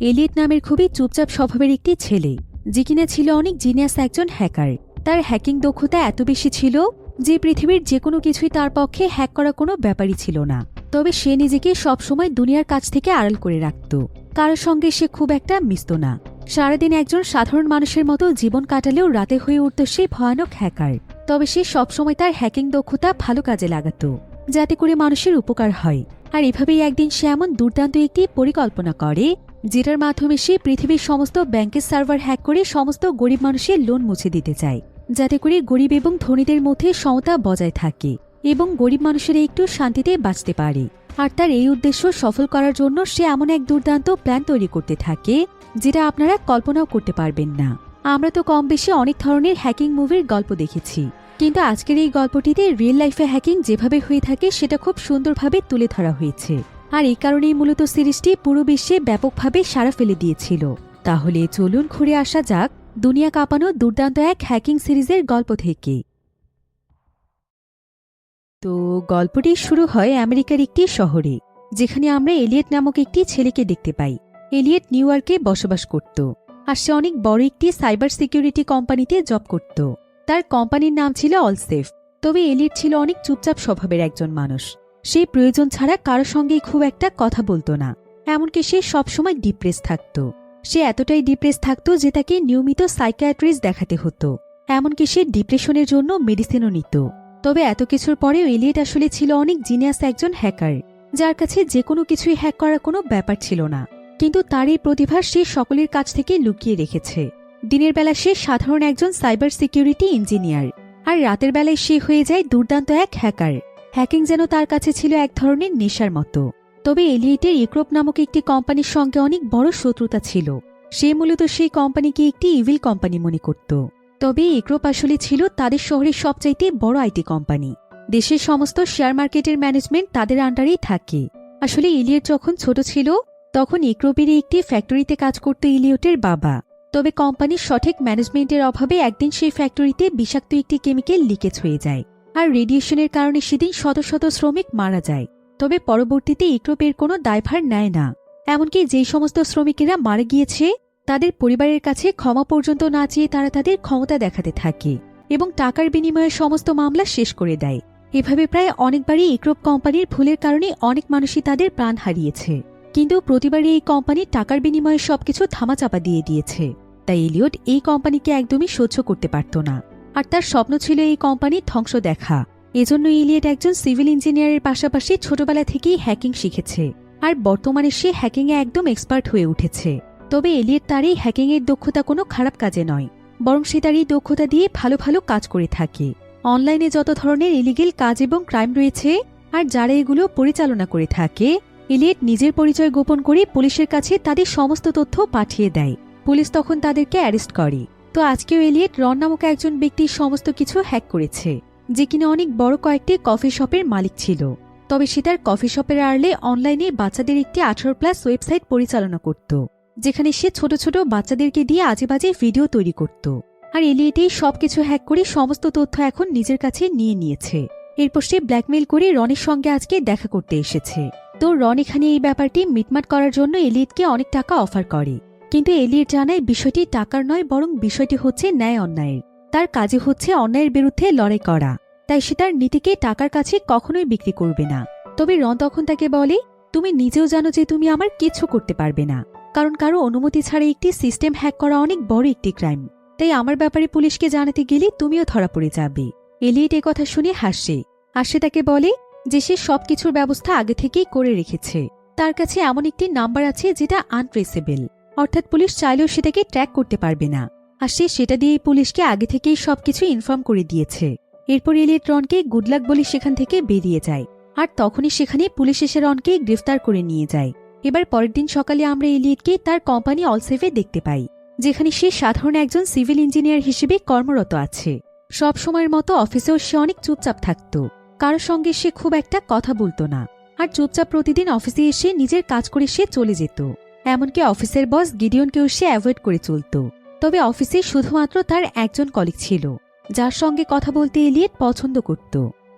Elliott নামের খুবই চুপচাপ স্বভাবের একটি ছেলে, যে কিনা ছিল অনেক জিনিয়াস একজন হ্যাকার। তার হ্যাকিং দক্ষতা এত বেশি ছিল যে পৃথিবীর যে কোনো কিছুই তার পক্ষে হ্যাক করা কোনো ব্যাপারই ছিল না। তবে সে নিজেকে সবসময় দুনিয়ার কাছ থেকে আড়াল করে রাখত, কারোর সঙ্গে সে খুব একটা মিশত না। সারাদিন একজন সাধারণ মানুষের মতো জীবন কাটালেও রাতে হয়ে উঠত সে ভয়ানক হ্যাকার। তবে সে সবসময় তার হ্যাকিং দক্ষতা ভালো কাজে লাগাত, যাতে করে মানুষের উপকার হয়। আর এভাবেই একদিন সে এমন দুর্দান্ত একটি পরিকল্পনা করে, যেটার মাধ্যমে সে পৃথিবীর সমস্ত ব্যাংকের সার্ভার হ্যাক করে সমস্ত গরিব মানুষের লোন মুছে দিতে চায়, যাতে করে গরিব এবং ধনীদের মধ্যে সমতা বজায় থাকে এবং গরিব মানুষেরা একটু শান্তিতে বাঁচতে পারে। আর তার এই উদ্দেশ্য সফল করার জন্য সে এমন এক দুর্দান্ত প্ল্যান তৈরি করতে থাকে, যেটা আপনারা কল্পনাও করতে পারবেন না। আমরা তো কম বেশি অনেক ধরনের হ্যাকিং মুভির গল্প দেখেছি, কিন্তু আজকের এই গল্পটিতে রিয়েল লাইফে হ্যাকিং যেভাবে হয়ে থাকে সেটা খুব সুন্দরভাবে তুলে ধরা হয়েছে। আর এই কারণেই মূলত সিরিজটি পুরো বিশ্বে ব্যাপকভাবে সাড়া ফেলে দিয়েছিল। তাহলে চলুন ঘুরে আসা যাক দুনিয়া কাঁপানো দুর্দান্ত এক হ্যাকিং সিরিজের গল্প থেকে। তো গল্পটি শুরু হয় আমেরিকার একটি শহরে, যেখানে আমরা এলিয়েট নামক একটি ছেলেকে দেখতে পাই। এলিয়েট নিউ ইয়র্কে বসবাস করত, আর সে অনেক বড় একটি সাইবার সিকিউরিটি কোম্পানিতে জব করত। তার কোম্পানির নাম ছিল অলসেফ। তবে এলিয়েট ছিল অনেক চুপচাপ স্বভাবের একজন মানুষ। সে প্রয়োজন ছাড়া কারো সঙ্গেই খুব একটা কথা বলতো না। এমনকি সে সবসময় ডিপ্রেস থাকত। সে এতটাই ডিপ্রেস থাকত যে তাকে নিয়মিত সাইকিয়াট্রিস্ট দেখাতে হতো। এমনকি সে ডিপ্রেশনের জন্য মেডিসিনও নিত। তবে এত কিছুর পরেও এলিয়েট আসলে ছিল অনেক জিনিয়াস একজন হ্যাকার, যার কাছে যে কোনো কিছুই হ্যাক করার কোনো ব্যাপার ছিল না। কিন্তু তার এই প্রতিভা সে সকলের কাছ থেকে লুকিয়ে রেখেছে। দিনের বেলা সে সাধারণ একজন সাইবার সিকিউরিটি ইঞ্জিনিয়ার, আর রাতের বেলায় সে হয়ে যায় দুর্দান্ত এক হ্যাকার। হ্যাকিং যেন তার কাছে ছিল এক ধরনের নেশার মতো। তবে এলিয়েটের ইক্রোপ নামক একটি কোম্পানির সঙ্গে অনেক বড় শত্রুতা ছিল। সে মূলত সেই কোম্পানিকে একটি ইভিল কোম্পানি মনে করত। তবে ইক্রোপ আসলে ছিল তাদের শহরের সবচাইতে বড় আইটি কোম্পানি। দেশের সমস্ত শেয়ার মার্কেটের ম্যানেজমেন্ট তাদের আন্ডারেই থাকে। আসলে ইলিয়ট যখন ছোট ছিল তখন ইক্রোপের একটি ফ্যাক্টরিতে কাজ করত ইলিয়টের বাবা। তবে কোম্পানির সঠিক ম্যানেজমেন্টের অভাবে একদিন সেই ফ্যাক্টরিতে বিষাক্ত একটি কেমিক্যাল লিকেজ হয়ে যায়, আর রেডিয়েশনের কারণে সেদিন শত শত শ্রমিক মারা যায়। তবে পরবর্তীতে ইক্রোপের কোনো দায়ভার নেয় না। এমনকি যেই সমস্ত শ্রমিকেরা মারা গিয়েছে তাদের পরিবারের কাছে ক্ষমা পর্যন্ত না চেয়ে তারা তাদের ক্ষমতা দেখাতে থাকে এবং টাকার বিনিময়ে সমস্ত মামলা শেষ করে দেয়। এভাবে প্রায় অনেকবারই ইক্রোপ কোম্পানির ভুলের কারণে অনেক মানুষই তাদের প্রাণ হারিয়েছে। কিন্তু প্রতিবারই এই কোম্পানি টাকার বিনিময়ে সবকিছু ধামাচাপা দিয়ে দিয়েছে। তাই এলিয়ট এই কোম্পানিকে একদমই সহ্য করতে পারত না, আর তার স্বপ্ন ছিল এই কোম্পানির ধ্বংস দেখা। এজন্য এলিয়ট একজন সিভিল ইঞ্জিনিয়ারের পাশাপাশি ছোটবেলা থেকেই হ্যাকিং শিখেছে, আর বর্তমানে সে হ্যাকিংয়ে একদম এক্সপার্ট হয়ে উঠেছে। তবে এলিয়ট তার এই হ্যাকিংয়ের দক্ষতা কোনো খারাপ কাজে নয়, বরং সে তার এই দক্ষতা দিয়ে ভালো ভালো কাজ করে থাকে। অনলাইনে যত ধরনের ইলিগেল কাজ এবং ক্রাইম রয়েছে আর যারা এগুলো পরিচালনা করে থাকে, এলিয়ট নিজের পরিচয় গোপন করে পুলিশের কাছে তাদের সমস্ত তথ্য পাঠিয়ে দেয়। পুলিশ তখন তাদেরকে অ্যারেস্ট করে। তো আজকেও এলিয়ট রন নামক একজন ব্যক্তির সমস্ত কিছু হ্যাক করেছে, যে কিনা অনেক বড় কয়েকটি কফি শপের মালিক ছিল। তবে সে তার কফি শপের আড়লে অনলাইনে বাচ্চাদের একটি 18+ ওয়েবসাইট পরিচালনা করত, যেখানে সে ছোট ছোট বাচ্চাদেরকে দিয়ে আজে বাজে ভিডিও তৈরি করত। আর এলিয়ট এই সবকিছু হ্যাক করে সমস্ত তথ্য এখন নিজের কাছে নিয়ে নিয়েছে। এরপর সে ব্ল্যাকমেইল করে রনের সঙ্গে আজকে দেখা করতে এসেছে। তো রন এখানে এই ব্যাপারটি মিটমাট করার জন্য এলিয়টকে অনেক টাকা অফার করে। কিন্তু এলিয়ট জানায় বিষয়টি টাকার নয়, বরং বিষয়টি হচ্ছে ন্যায় অন্যায়ের। তার কাজে হচ্ছে অন্যায়ের বিরুদ্ধে লড়াই করা, তাই সে তার নীতিকে টাকার কাছে কখনোই বিক্রি করবে না। তবে রন তখন তাকে বলে, তুমি নিজেও জানো যে তুমি আমার কিছু করতে পারবে না, কারণ কারো অনুমতি ছাড়া একটি সিস্টেম হ্যাক করা অনেক বড় একটি ক্রাইম। তাই আমার ব্যাপারে পুলিশকে জানাতে গেলে তুমিও ধরা পড়ে যাবে। এলিয়ট এ কথা শুনে হাসে, আর সে তাকে বলে যে সে সবকিছুর ব্যবস্থা আগে থেকেই করে রেখেছে। তার কাছে এমন একটি নাম্বার আছে যেটা আনট্রেসেবল, অর্থাৎ পুলিশ চাইলেও সেটাকে ট্র্যাক করতে পারবে না। আর সে সেটা দিয়েই পুলিশকে আগে থেকেই সবকিছু ইনফর্ম করে দিয়েছে। এরপর এলিয়ট রনকে গুড লাক বলে সেখান থেকে বেরিয়ে যায়, আর তখনই সেখানে পুলিশ এসে রনকে গ্রেফতার করে নিয়ে যায়। এবার পরের দিন সকালে আমরা এলিয়টকে তার কোম্পানি অলসেফে দেখতে পাই, যেখানে সে সাধারণ একজন সিভিল ইঞ্জিনিয়ার হিসেবে কর্মরত আছে। সব সময়ের মতো অফিসেও সে অনেক চুপচাপ থাকত, কারোর সঙ্গে সে খুব একটা কথা বলতো না, আর চুপচাপ প্রতিদিন অফিসে এসে নিজের কাজ করে সে চলে যেত। এমনকি অফিসের বস গিডিয়নকেও সে অ্যাভয়েড করে চলত। তবে অফিসে শুধুমাত্র তার একজন কলিগ ছিল, যার সঙ্গে কথা বলতে এলিয়ট পছন্দ করত।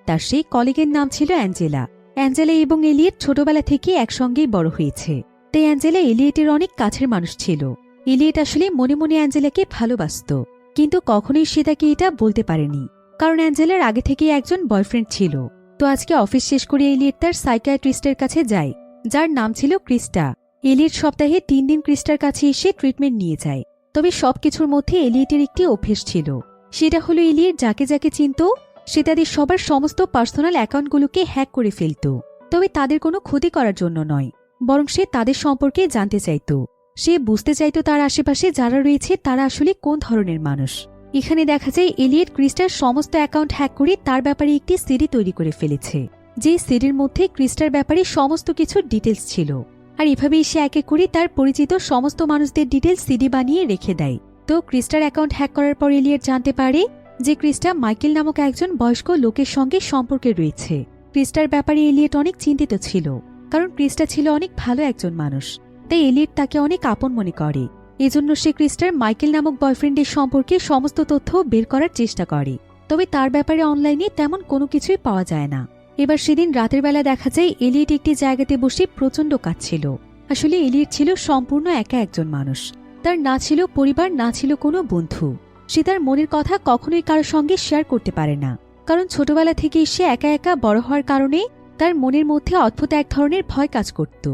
তার সেই কলিগের নাম ছিল অ্যাঞ্জেলা। অ্যাঞ্জেলা এবং এলিয়ট ছোটবেলা থেকে একসঙ্গেই বড় হয়েছে। তাই অ্যাঞ্জেলা এলিয়েটের অনেক কাছের মানুষ ছিল। এলিয়েট আসলে মনে মনে অ্যাঞ্জেলাকে ভালোবাসত, কিন্তু কখনোই সে তাকে এটা বলতে পারেনি, কারণ অ্যাঞ্জেলার আগে থেকেই একজন বয়ফ্রেন্ড ছিল। তো আজকে অফিস শেষ করে এলিয়েট তার সাইকিয়াট্রিস্টের কাছে যায়, যার নাম ছিল ক্রিস্টা। এলিয়েট সপ্তাহে 3 দিন ক্রিস্টার কাছে এসে ট্রিটমেন্ট নিয়ে যায়। তবে সবকিছুর মধ্যে এলিয়েটের একটি অভ্যেস ছিল, সেটা হলো এলিয়েট যাকে যাকে চিনত সে তাদের সবার সমস্ত পার্সোনাল অ্যাকাউন্টগুলোকে হ্যাক করে ফেলত। তবে তাদের কোনো ক্ষতি করার জন্য নয়, বরং সে তাদের সম্পর্কে জানতে চাইত। সে বুঝতে চাইত তার আশেপাশে যারা রয়েছে তারা আসলে কোন ধরনের মানুষ। এখানে দেখা যায় এলিয়েট ক্রিস্টার সমস্ত অ্যাকাউন্ট হ্যাক করে তার ব্যাপারে একটি সিডি তৈরি করে ফেলেছে, যে সিডির মধ্যে ক্রিস্টার ব্যাপারে সমস্ত কিছু ডিটেলস ছিল। আর এভাবেই সে একে করে তার পরিচিত সমস্ত মানুষদের ডিটেলস সিডি বানিয়ে রেখে দেয়। তো ক্রিস্টার অ্যাকাউন্ট হ্যাক করার পর এলিয়েট জানতে পারে যে ক্রিস্টা মাইকেল নামক একজন বয়স্ক লোকের সঙ্গে সম্পর্কে রয়েছে। ক্রিস্টার ব্যাপারে এলিয়েট অনেক চিন্তিত ছিল, কারণ ক্রিস্টা ছিল অনেক ভালো একজন মানুষ, তাই এলিয়েট তাকে অনেক আপন মনে করে। এজন্য সে ক্রিস্টার মাইকেল নামক বয়ফ্রেন্ডের সম্পর্কে সমস্ত তথ্য বের করার চেষ্টা করে। তবে তার ব্যাপারে অনলাইনে তেমন কোনো কিছুই পাওয়া যায় না। এবার সেদিন রাতের বেলা দেখা যায় এলিয়েট একটি জায়গাতে বসে প্রচণ্ড কাঁদছিল। আসলে এলিয়েট ছিল সম্পূর্ণ একা একজন মানুষ। তার না ছিল পরিবার, না ছিল কোনো বন্ধু। সে তার মনের কথা কখনোই কারোর সঙ্গে শেয়ার করতে পারে না, কারণ ছোটবেলা থেকে সে একা একা বড় হওয়ার কারণে তার মনের মধ্যে অদ্ভুত এক ধরনের ভয় কাজ করত।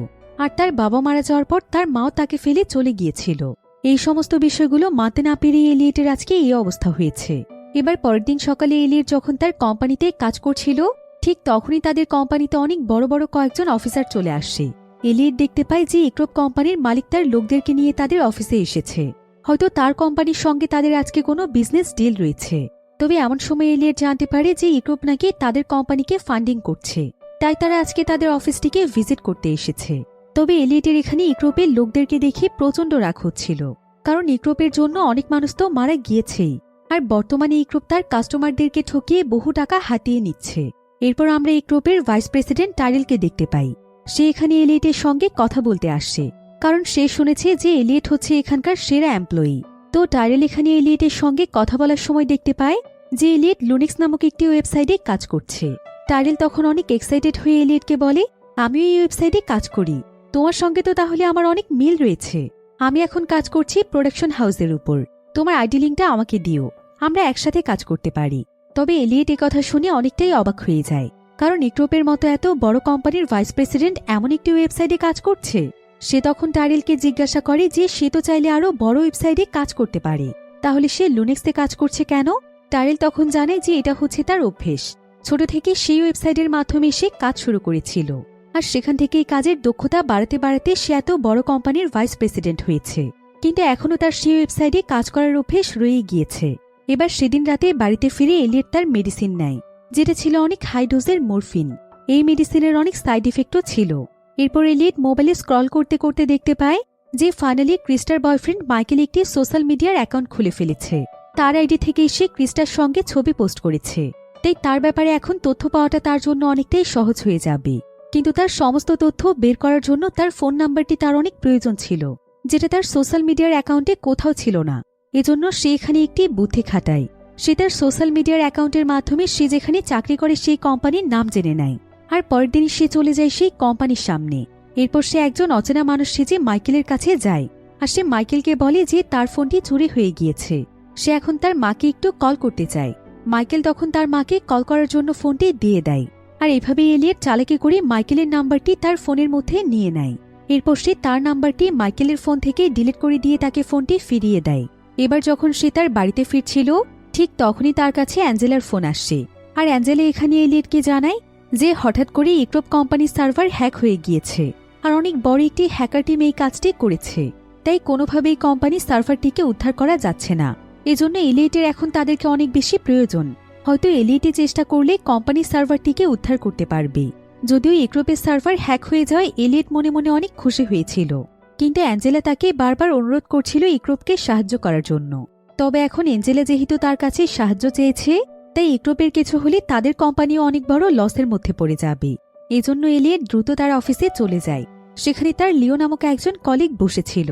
আর তার বাবা মারা যাওয়ার পর তার মাও তাকে ফেলে চলে গিয়েছিল। এই সমস্ত বিষয়গুলো মানতে না পেরিয়ে এলিয়েটের আজকে এই অবস্থা হয়েছে। এবার পরের দিন সকালে এলিয়েট যখন তার কোম্পানিতে কাজ করছিল, ঠিক তখনই তাদের কোম্পানিতে অনেক বড় বড় কয়েকজন অফিসার চলে আসে। এলিয়েট দেখতে পায় যে ইক্রোপ কোম্পানির মালিক তার লোকদেরকে নিয়ে তাদের অফিসে এসেছে। হয়তো তার কোম্পানির সঙ্গে তাদের আজকে কোনো বিজনেস ডিল রয়েছে। তবে এমন সময় এলিয়েট জানতে পারে যে ইক্রোপ নাকি তাদের কোম্পানিকে ফান্ডিং করছে, তাই তারা আজকে তাদের অফিসটিকে ভিজিট করতে এসেছে। তবে এলিয়েটের এখানে ইক্রোপের লোকদেরকে দেখে প্রচণ্ড রাগ হচ্ছিল, কারণ ইক্রোপের জন্য অনেক মানুষ তো মারা গিয়েছেই, আর বর্তমানে ইক্রোপ তার কাস্টমারদেরকে ঠকিয়ে বহু টাকা হাতিয়ে নিচ্ছে। এরপর আমরা ইক্রোপের ভাইস প্রেসিডেন্ট টাইরেলকে দেখতে পাই। সে এখানে এলিয়েটের সঙ্গে কথা বলতে আসে, কারণ সে শুনেছে যে এলিয়েট হচ্ছে এখানকার সেরা এমপ্লয়ি। তো টাইরেল এখানে এলিয়েটের সঙ্গে কথা বলার সময় দেখতে পায় যে এলিয়েট লুনিক্স নামক একটি ওয়েবসাইটে কাজ করছে। টাইরেল তখন অনেক এক্সাইটেড হয়ে এলিয়েটকে বলে, আমিও এই ওয়েবসাইটে কাজ করি, তোমার সঙ্গে তো তাহলে আমার অনেক মিল রয়েছে। আমি এখন কাজ করছি প্রোডাকশন হাউসের উপর, তোমার আইডি লিঙ্কটা আমাকে দিও, আমরা একসাথে কাজ করতে পারি। তবে এলিয়েট এ কথা শুনে অনেকটাই অবাক হয়ে যায়, কারণ ইক্রোপের মতো এত বড় কোম্পানির ভাইস প্রেসিডেন্ট এমন একটি ওয়েবসাইটে কাজ করছে। সে তখন টাইরেলকে জিজ্ঞাসা করে যে সে তো চাইলে আরও বড় ওয়েবসাইটে কাজ করতে পারে, তাহলে সে লুনেক্সে কাজ করছে কেন? টাইরেল তখন জানে যে এটা হচ্ছে তার অভ্যেস। ছোট থেকে সেই ওয়েবসাইটের মাধ্যমে সে কাজ শুরু করেছিল, আর সেখান থেকে এই কাজের দক্ষতা বাড়াতে বাড়াতে সে এত বড় কোম্পানির ভাইস প্রেসিডেন্ট হয়েছে। কিন্তু এখনও তার সেই ওয়েবসাইটে কাজ করার অভ্যেস রয়ে গিয়েছে। এবার সেদিন রাতে বাড়িতে ফিরে এলিয়েট তার মেডিসিন নেয়, যেটা ছিল অনেক হাই ডোজের মরফিন। এই মেডিসিনের অনেক সাইড ইফেক্টও ছিল। এরপর এলিয়েট মোবাইলে স্ক্রল করতে করতে দেখতে পায় যে ফাইনালি ক্রিস্টার বয়ফ্রেন্ড মাইকেল একটি সোশ্যাল মিডিয়ার অ্যাকাউন্ট খুলে ফেলেছে। তার আইডি থেকে সে ক্রিস্টার সঙ্গে ছবি পোস্ট করেছে, তাই তার ব্যাপারে এখন তথ্য পাওয়াটা তার জন্য অনেকটাই সহজ হয়ে যাবে। কিন্তু তার সমস্ত তথ্য বের করার জন্য তার ফোন নাম্বারটি তার অনেক প্রয়োজন ছিল, যেটা তার সোশ্যাল মিডিয়ার অ্যাকাউন্টে কোথাও ছিল না। এজন্য সে এখানে একটি বুদ্ধি খাটায়। সে তার সোশ্যাল মিডিয়ার অ্যাকাউন্টের মাধ্যমে সে যেখানে চাকরি করে সেই কোম্পানির নাম জেনে নেয়, আর পরের দিনই সে চলে যায় সেই কোম্পানির সামনে। এরপর সে একজন অচেনা মানুষ সেজে মাইকেলের কাছে যায়, আর সে মাইকেলকে বলে যে তার ফোনটি চুরি হয়ে গিয়েছে। সে এখন তার মাকে একটু কল করতে চায়। মাইকেল তখন তার মাকে কল করার জন্য ফোনটি দিয়ে দেয়, আর এভাবেই এলিয়েট চালাকি করে মাইকেলের নাম্বারটি তার ফোনের মধ্যে নিয়ে নেয়। এরপর সে তার নাম্বারটি মাইকেলের ফোন থেকে ডিলিট করে দিয়ে তাকে ফোনটি ফিরিয়ে দেয়। এবার যখন সে তার বাড়িতে ফিরছিল, ঠিক তখনই তার কাছে অ্যাঞ্জেলার ফোন আসছে। আর অ্যাঞ্জেলা এখানে এলিয়েটকে জানায় যে হঠাৎ করে ইক্রোপ কোম্পানির সার্ভার হ্যাক হয়ে গিয়েছে, আর অনেক বড় একটি হ্যাকার টিম এই কাজটি করেছে, তাই কোনোভাবেই কোম্পানির সার্ভারটিকে উদ্ধার করা যাচ্ছে না। এজন্য এলিয়েটের এখন তাদেরকে অনেক বেশি প্রয়োজন। হয়তো এলিয়েটে চেষ্টা করলে কোম্পানির সার্ভারটিকে উদ্ধার করতে পারবে। যদিও ইক্রোপের সার্ভার হ্যাক হয়ে যাওয়ায় এলিয়েট মনে মনে অনেক খুশি হয়েছিল, কিন্তু অ্যাঞ্জেলা তাকে বারবার অনুরোধ করছিল ইক্রোপকে সাহায্য করার জন্য। তবে এখন অ্যাঞ্জেলা যেহেতু তার কাছে সাহায্য চেয়েছে, তাই ইক্রোপের কিছু হলে তাদের কোম্পানিও অনেক বড় লসের মধ্যে পড়ে যাবে। এজন্য এলিয়েট দ্রুত তার অফিসে চলে যায়। সেখানে তার লিও নামক একজন কলিগ বসেছিল।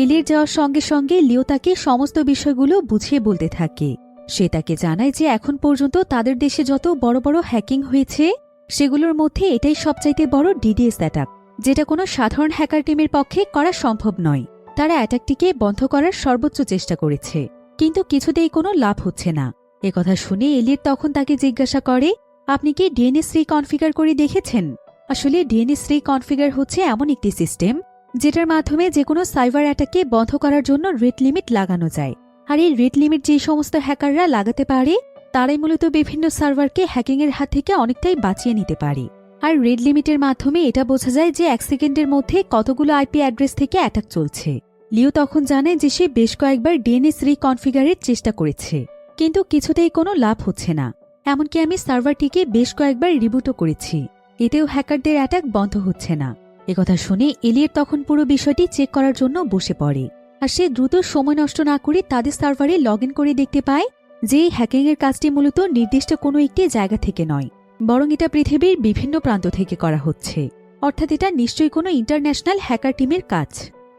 এলিয়েট যাওয়ার সঙ্গে সঙ্গে লিও তাকে সমস্ত বিষয়গুলো বুঝিয়ে বলতে থাকে। সে তাকে জানায় যে এখন পর্যন্ত তাদের দেশে যত বড় বড় হ্যাকিং হয়েছে, সেগুলোর মধ্যে এটাই সবচাইতে বড় ডিডিএস অ্যাটাক। যেটা কোনো সাধারণ হ্যাকার টিমের পক্ষে করা সম্ভব নয়। তারা অ্যাটাকটিকে বন্ধ করার সর্বোচ্চ চেষ্টা করেছে, কিন্তু কিছুতেই কোনো লাভ হচ্ছে না। একথা শুনে এলিয়েট তখন তাকে জিজ্ঞাসা করে, আপনি কি ডিএনএস রিকনফিগার করে দেখেছেন? আসলে ডিএনএস রিকনফিগার হচ্ছে এমন একটি সিস্টেম যেটার মাধ্যমে যে কোনো সাইবার অ্যাটাককে বন্ধ করার জন্য রেট লিমিট লাগানো যায়। আর এই রেট লিমিট যে সমস্ত হ্যাকাররা লাগাতে পারে তারাই মূলত বিভিন্ন সার্ভারকে হ্যাকিংয়ের হাত থেকে অনেকটাই বাঁচিয়ে নিতে পারে। আর রেড লিমিটের মাধ্যমে এটা বোঝা যায় যে 1 সেকেন্ডের মধ্যে কতগুলো আইপি অ্যাড্রেস থেকে অ্যাটাক চলছে। লিও তখন জানে যে সে বেশ কয়েকবার ডিএনএস রিকনফিগারের চেষ্টা করেছে, কিন্তু কিছুতেই কোনো লাভ হচ্ছে না। এমনকি আমি সার্ভারটিকে বেশ কয়েকবার রিবুটও করেছি, এতেও হ্যাকারদের অ্যাটাক বন্ধ হচ্ছে না। একথা শুনে এলিয়েট তখন পুরো বিষয়টি চেক করার জন্য বসে পড়ে। আর সে দ্রুত সময় নষ্ট না করে তাদের সার্ভারে লগ ইন করে দেখতে পায় যে এই হ্যাকিংয়ের কাজটি মূলত নির্দিষ্ট কোনো একটি জায়গা থেকে নয়, বরং এটা পৃথিবীর বিভিন্ন প্রান্ত থেকে করা হচ্ছে। অর্থাৎ এটা নিশ্চয়ই কোনো ইন্টারন্যাশনাল হ্যাকার টিমের কাজ।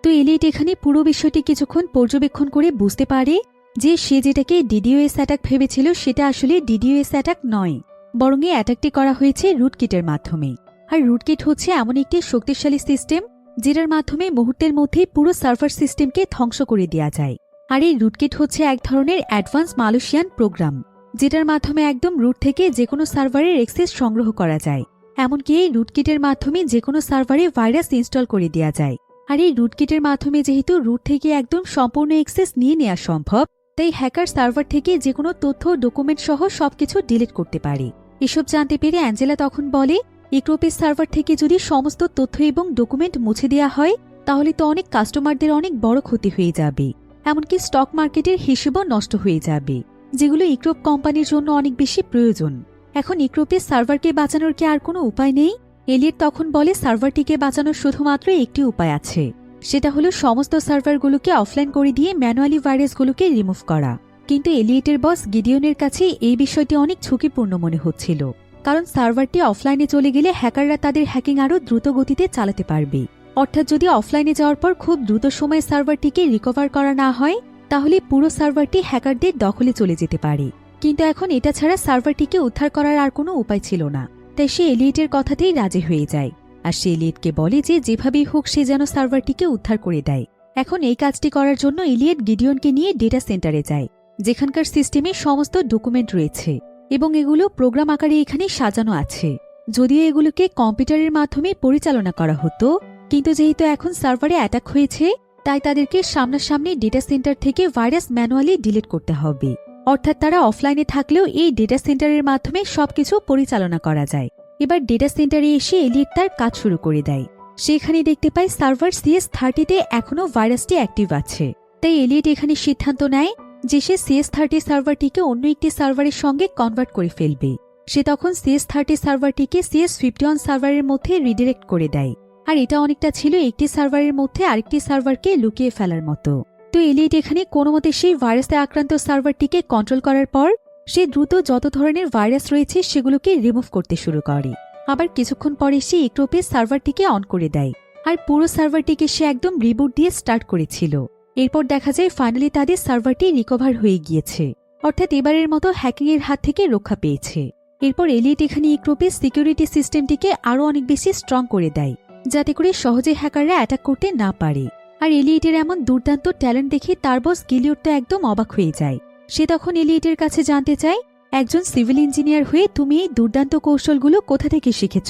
তো এলিয়েট এখানে পুরো বিষয়টি কিছুক্ষণ পর্যবেক্ষণ করে বুঝতে পারে যে সে যেটাকে ডিডিওএস অ্যাটাক ভেবেছিল সেটা আসলে ডিডিওএস অ্যাটাক নয়, বরং এই অ্যাটাকটি করা হয়েছে রুটকিটের মাধ্যমে। আর রুটকিট হচ্ছে এমন একটি শক্তিশালী সিস্টেম যেটার মাধ্যমে মুহূর্তের মধ্যেই পুরো সার্ভার সিস্টেমকে ধ্বংস করে দেওয়া যায়। আর এই রুটকিট হচ্ছে এক ধরনের অ্যাডভান্স মালয়েশিয়ান প্রোগ্রাম, যেটার মাধ্যমে একদম রুট থেকে যে কোনো সার্ভারের অ্যাক্সেস সংগ্রহ করা যায়। এমনকি এই রুটকিটের মাধ্যমে যে কোনো সার্ভারে ভাইরাস ইনস্টল করে দেওয়া যায়। আর এই রুটকিটের মাধ্যমে যেহেতু রুট থেকে একদম সম্পূর্ণ অ্যাক্সেস নিয়ে নেওয়া সম্ভব, তাই হ্যাকার সার্ভার থেকে যে কোনো তথ্য, ডকুমেন্ট সহ সবকিছু ডিলিট করতে পারে। এসব জানতে পেরে অ্যাঞ্জেলা তখন বলে, ইক্রোপের সার্ভার থেকে যদি সমস্ত তথ্য এবং ডকুমেন্ট মুছে দেওয়া হয় তাহলে তো অনেক কাস্টমারদের অনেক বড় ক্ষতি হয়ে যাবে। এমনকি স্টক মার্কেটের হিসেবও নষ্ট হয়ে যাবে, যেগুলো ইক্রোপ কোম্পানির জন্য অনেক বেশি প্রয়োজন। এখন ইক্রোপের সার্ভারকে বাঁচানোর কি আর কোনো উপায় নেই? এলিয়েট তখন বলে, সার্ভারটিকে বাঁচানোর শুধুমাত্র একটি উপায় আছে, সেটা হলো সমস্ত সার্ভারগুলোকে অফলাইন করে দিয়ে ম্যানুয়ালি ভাইরাসগুলোকে রিমুভ করা। কিন্তু এলিয়েটের বস গিডিয়নের কাছে এই বিষয়টি অনেক ঝুঁকিপূর্ণ মনে হচ্ছিল, কারণ সার্ভারটি অফলাইনে চলে গেলে হ্যাকাররা তাদের হ্যাকিং আরও দ্রুত গতিতে চালাতে পারবে। অর্থাৎ যদি অফলাইনে যাওয়ার পর খুব দ্রুত সময়ে সার্ভারটিকে রিকভার করা না হয় তাহলে পুরো সার্ভারটি হ্যাকারদের দখলে চলে যেতে পারে। কিন্তু এখন এটা ছাড়া সার্ভারটিকে উদ্ধার করার আর কোনো উপায় ছিল না, তাই সে এলিয়েটের কথাতেই রাজি হয়ে যায়। আর সে এলিয়েটকে বলে যে যেভাবেই হোক সে যেন সার্ভারটিকে উদ্ধার করে দেয়। এখন এই কাজটি করার জন্য এলিয়েট গিডিয়নকে নিয়ে ডেটা সেন্টারে যায়, যেখানকার সিস্টেমে সমস্ত ডকুমেন্ট রয়েছে এবং এগুলো প্রোগ্রাম আকারে এখানে সাজানো আছে। যদিও এগুলোকে কম্পিউটারের মাধ্যমে পরিচালনা করা হতো, কিন্তু যেহেতু এখন সার্ভারে অ্যাটাক হয়েছে তাই তাদেরকে সামনাসামনি ডেটা সেন্টার থেকে ভাইরাস ম্যানুয়ালি ডিলিট করতে হবে। অর্থাৎ তারা অফলাইনে থাকলেও এই ডেটা সেন্টারের মাধ্যমে সবকিছু পরিচালনা করা যায়। এবার ডেটা সেন্টারে এসে এলিয়েট তার কাজ শুরু করে দেয়। সেখানে দেখতে পায় সার্ভার CS30-তে এখনও ভাইরাসটি অ্যাক্টিভ আছে। তাই এলিয়েট এখানে সিদ্ধান্ত নেয় যে সে CS30 সার্ভারটিকে অন্য একটি সার্ভারের সঙ্গে কনভার্ট করে ফেলবে। সে তখন CS30 সার্ভারটিকে CS51 সার্ভারের মধ্যে রিডিরেক্ট করে দেয়। আর এটা অনেকটা ছিল একটি সার্ভারের মধ্যে আরেকটি সার্ভারকে লুকিয়ে ফেলার মতো। তো এলিয়েট এখানে কোনোমতে সেই ভাইরাসে আক্রান্ত সার্ভারটিকে কন্ট্রোল করার পর সে দ্রুত যত ধরনের ভাইরাস রয়েছে সেগুলোকে রিমুভ করতে শুরু করে। আবার কিছুক্ষণ পরে সে ইক্রোপের সার্ভারটিকে অন করে দেয়। আর পুরো সার্ভারটিকে সে একদম রিবুট দিয়ে স্টার্ট করেছিল। এরপর দেখা যায় ফাইনালি তাদের সার্ভারটি রিকভার হয়ে গিয়েছে, অর্থাৎ এবারের মতো হ্যাকিংয়ের হাত থেকে রক্ষা পেয়েছে। এরপর এলিয়েট এখানে ইক্রোপের সিকিউরিটি সিস্টেমটিকে আরও অনেক বেশি স্ট্রং করে দেয়, যাতে করে সহজে হ্যাকাররা অ্যাটাক করতে না পারে। আর এলিয়েটের এমন দুর্দান্ত ট্যালেন্ট দেখে তার বস গিলিয়ট তো একদম অবাক হয়ে যায়। সে তখন এলিয়েটের কাছে জানতে চায়, একজন সিভিল ইঞ্জিনিয়ার হয়ে তুমি এই দুর্দান্ত কৌশলগুলো কোথা থেকে শিখেছ?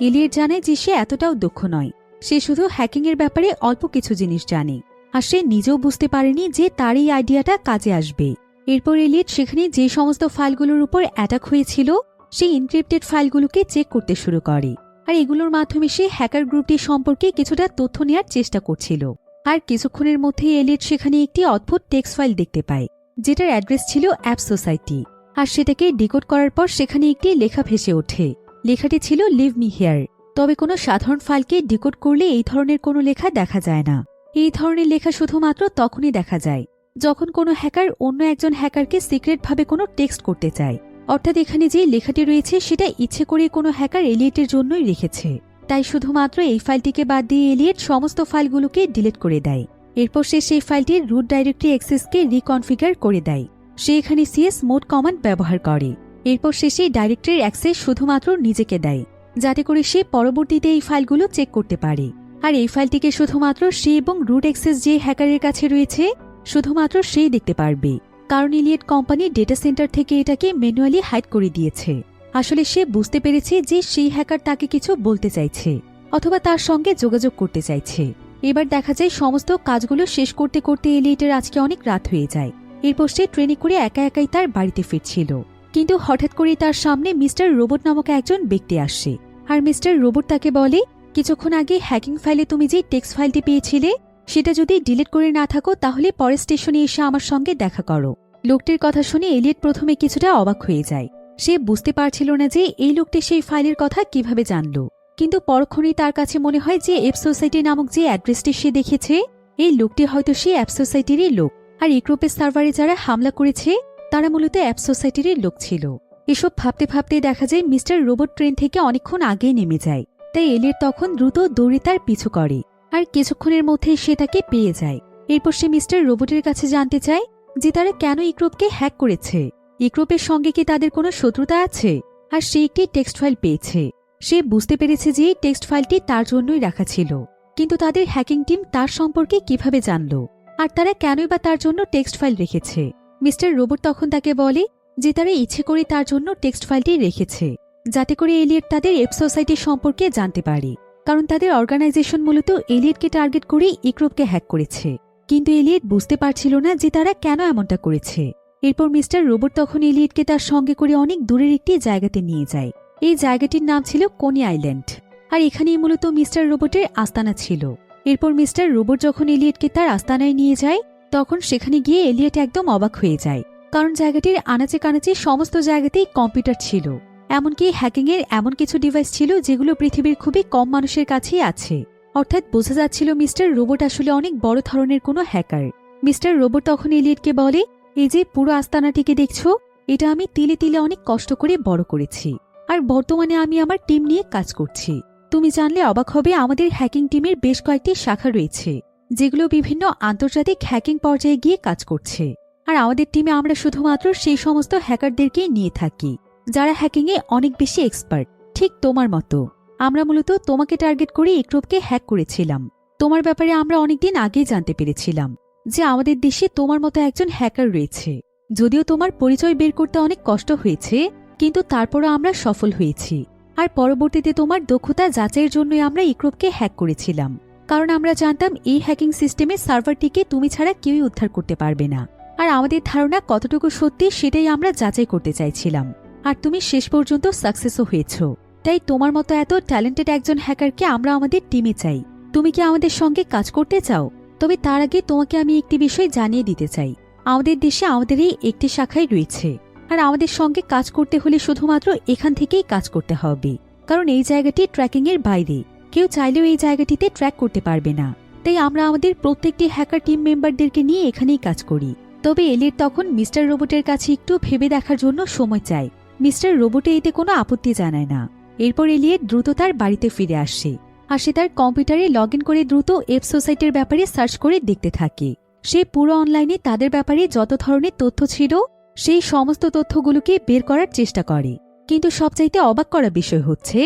এলিয়েট জানে যে সে এতটাও দক্ষ নয়, সে শুধু হ্যাকিংয়ের ব্যাপারে অল্প কিছু জিনিস জানে। আর সে নিজেও বুঝতে পারেনি যে তার এই আইডিয়াটা কাজে আসবে। এরপর এলিয়েট সেখানে যে সমস্ত ফাইলগুলোর উপর অ্যাটাক হয়েছিল সেই ইনক্রিপ্টেড ফাইলগুলোকে চেক করতে শুরু করে। আর এগুলোর মাধ্যমে সে হ্যাকার গ্রুপটি সম্পর্কে কিছুটা তথ্য নেওয়ার চেষ্টা করছিল। আর কিছুক্ষণের মধ্যেই এলিয়েট সেখানে একটি অদ্ভুত টেক্সট ফাইল দেখতে পায়, যেটার অ্যাড্রেস ছিল অ্যাপ সোসাইটি। আর সেটাকে ডিকোড করার পর সেখানে একটি লেখা ভেসে ওঠে। লেখাটি ছিল লিভ মি হিয়ার। তবে কোনো সাধারণ ফাইলকে ডিকোড করলে এই ধরনের কোনো লেখা দেখা যায় না। এই ধরনের লেখা শুধুমাত্র তখনই দেখা যায় যখন কোনো হ্যাকার অন্য একজন হ্যাকারকে সিক্রেটভাবে কোনো টেক্সট করতে চায়। অর্থাৎ এখানে যে লেখাটি রয়েছে সেটা ইচ্ছে করে কোনো হ্যাকার এলিয়েটের জন্যই রেখেছে। তাই শুধুমাত্র এই ফাইলটিকে বাদ দিয়ে এলিয়েট সমস্ত ফাইলগুলোকে ডিলিট করে দেয়। এরপর সে সেই ফাইলটির রুট ডাইরেক্টরি অ্যাক্সেসকে রিকনফিগার করে দেয়। সে এখানে CS মোড কমান্ড ব্যবহার করে। এরপর সে সেই ডাইরেক্টরির অ্যাক্সেস শুধুমাত্র নিজেকে দেয়। যাতে করে সে পরবর্তীতে এই ফাইলগুলো চেক করতে পারে। আর এই ফাইলটিকে শুধুমাত্র সে এবং রুট অ্যাক্সেস যে হ্যাকারের কাছে রয়েছে শুধুমাত্র সেই দেখতে পারবে, কারণ এলিয়েট কোম্পানি ডেটা সেন্টার থেকে এটাকে ম্যানুয়ালি হাইড করে দিয়েছে। আসলে সে বুঝতে পেরেছে যে সেই হ্যাকার তাকে কিছু বলতে চাইছে অথবা তার সঙ্গে যোগাযোগ করতে চাইছে। এবার দেখা যায় সমস্ত কাজগুলো শেষ করতে করতে এলিয়েটের আজকে অনেক রাত হয়ে যায়। এরপর সে ট্রেনে করে একা একাই তার বাড়িতে ফিরছিল, কিন্তু হঠাৎ করেই তার সামনে মিস্টার রোবট নামক একজন ব্যক্তি আসে। আর মিস্টার রোবট তাকে বলে, কিছুক্ষণ আগে হ্যাকিং ফাইলে তুমি যে টেক্সট ফাইলটি পেয়েছিলে সেটা যদি ডিলিট করে না থাকো তাহলে পরের স্টেশনে এসে আমার সঙ্গে দেখা করো। লোকটির কথা শুনে এলিয়েট প্রথমে কিছুটা অবাক হয়ে যায়। সে বুঝতে পারছিল না যে এই লোকটি সেই ফাইলের কথা কিভাবে জানল, কিন্তু পরক্ষণেই তার কাছে মনে হয় যে অ্যাপ সোসাইটি নামক যে অ্যাড্রেসটি সে দেখেছে এই লোকটি হয়তো সেই অ্যাপ সোসাইটিরই লোক। আর ইক্রোপের সার্ভারে যারা হামলা করেছে তারা মূলত অ্যাপ সোসাইটিরই লোক ছিল। এসব ভাবতে ভাবতে দেখা যায় মিস্টার রোবট ট্রেন থেকে অনেকক্ষণ আগেই নেমে যায়। তাই এলিয়েট তখন দ্রুত দৌড়ে তার পিছু করে, আর কিছুক্ষণের মধ্যে সে তাকে পেয়ে যায়। এরপর সে মিস্টার রোবটের কাছে জানতে চায় যে তারা কেন ইক্রোপকে হ্যাক করেছে, ইক্রোপের সঙ্গে কি তাদের কোনো শত্রুতা আছে। আর সে একটি টেক্সট ফাইল পেয়েছে। সে বুঝতে পেরেছে যে এই টেক্সট ফাইলটি তার জন্যই রাখা ছিল, কিন্তু তাদের হ্যাকিং টিম তার সম্পর্কে কিভাবে জানল, আর তারা কেনই বা তার জন্য টেক্সট ফাইল রেখেছে। মিস্টার রোবট তখন তাকে বলে যে তারা ইচ্ছে করে তার জন্য টেক্সট ফাইলটি রেখেছে, যাতে করে এলিয়েট তাদের অ্যাপ সোসাইটি সম্পর্কে জানতে পারে, কারণ তাদের অর্গানাইজেশন মূলত এলিয়েটকে টার্গেট করে ইক্রোপকে হ্যাক করেছে। কিন্তু এলিয়েট বুঝতে পারছিল না যে তারা কেন এমনটা করেছে। এরপর মিস্টার রোবট তখন এলিয়েটকে তার সঙ্গে করে অনেক দূরের একটি জায়গাতে নিয়ে যায়। এই জায়গাটির নাম ছিল কোনি আইল্যান্ড, আর এখানেই মূলত মিস্টার রোবটের আস্তানা ছিল। এরপর মিস্টার রোবট যখন এলিয়েটকে তার আস্তানায় নিয়ে যায় তখন সেখানে গিয়ে এলিয়েট একদম অবাক হয়ে যায়, কারণ জায়গাটির আনাচে কানাচে সমস্ত জায়গাতেই কম্পিউটার ছিল। এমনকি হ্যাকিংয়ের এমন কিছু ডিভাইস ছিল যেগুলো পৃথিবীর খুবই কম মানুষের কাছেই আছে। অর্থাৎ বোঝা যাচ্ছিল মিস্টার রোবট আসলে অনেক বড় ধরনের কোনো হ্যাকার। মিস্টার রোবট তখন এলিয়েটকে বলে, এই যে পুরো আস্তানাটিকে দেখছো, এটা আমি তিলে তিলে অনেক কষ্ট করে বড় করেছি, আর বর্তমানে আমি আমার টিম নিয়ে কাজ করছি। তুমি জানলে অবাক হবে, আমাদের হ্যাকিং টিমের বেশ কয়েকটি শাখা রয়েছে যেগুলো বিভিন্ন আন্তর্জাতিক হ্যাকিং পর্যায়ে গিয়ে কাজ করছে। আর আমাদের টিমে আমরা শুধুমাত্র সেই সমস্ত হ্যাকারদেরকেই নিয়ে থাকি যারা হ্যাকিংয়ে অনেক বেশি এক্সপার্ট, ঠিক তোমার মতো। আমরা মূলত তোমাকে টার্গেট করে ইক্রোপকে হ্যাক করেছিলাম। তোমার ব্যাপারে আমরা অনেকদিন আগেই জানতে পেরেছিলাম যে আমাদের দেশে তোমার মতো একজন হ্যাকার রয়েছে। যদিও তোমার পরিচয় বের করতে অনেক কষ্ট হয়েছে, কিন্তু তারপরও আমরা সফল হয়েছি। আর পরবর্তীতে তোমার দক্ষতা যাচাইয়ের জন্যই আমরা ইক্রোপকে হ্যাক করেছিলাম, কারণ আমরা জানতাম এই হ্যাকিং সিস্টেমের সার্ভারটিকে তুমি ছাড়া কেউই উদ্ধার করতে পারবে না। আর আমাদের ধারণা কতটুকু সত্যি সেটাই আমরা যাচাই করতে চাইছিলাম। আর তুমি শেষ পর্যন্ত সাকসেসও হয়েছ। তাই তোমার মতো এত ট্যালেন্টেড একজন হ্যাকারকে আমরা আমাদের টিমে চাই। তুমি কি আমাদের সঙ্গে কাজ করতে চাও? তবে তার আগে তোমাকে আমি একটি বিষয় জানিয়ে দিতে চাই। আমাদের দেশে আমাদের এই একটি শাখাই রয়েছে, আর আমাদের সঙ্গে কাজ করতে হলে শুধুমাত্র এখান থেকেই কাজ করতে হবে, কারণ এই জায়গাটি ট্র্যাকিংয়ের বাইরে। কেউ চাইলেও এই জায়গাটিতে ট্র্যাক করতে পারবে না। তাই আমরা আমাদের প্রত্যেকটি হ্যাকার টিম মেম্বারদেরকে নিয়ে এখানেই কাজ করি। তবে এলিয়েট তখন মিস্টার রোবটের কাছে একটু ভেবে দেখার জন্য সময় চায়। মিস্টার রোবটে এতে কোনো আপত্তি জানায় না। এরপর এলিয়েট দ্রুত তার বাড়িতে ফিরে আসে, আর সে তার কম্পিউটারে লগ ইন করে দ্রুত অ্যাপ সোসাইটির ব্যাপারে সার্চ করে দেখতে থাকে। সে পুরো অনলাইনে তাদের ব্যাপারে যত ধরনের তথ্য ছিল সেই সমস্ত তথ্যগুলোকে বের করার চেষ্টা করে। কিন্তু সবচাইতে অবাক করা বিষয় হচ্ছে,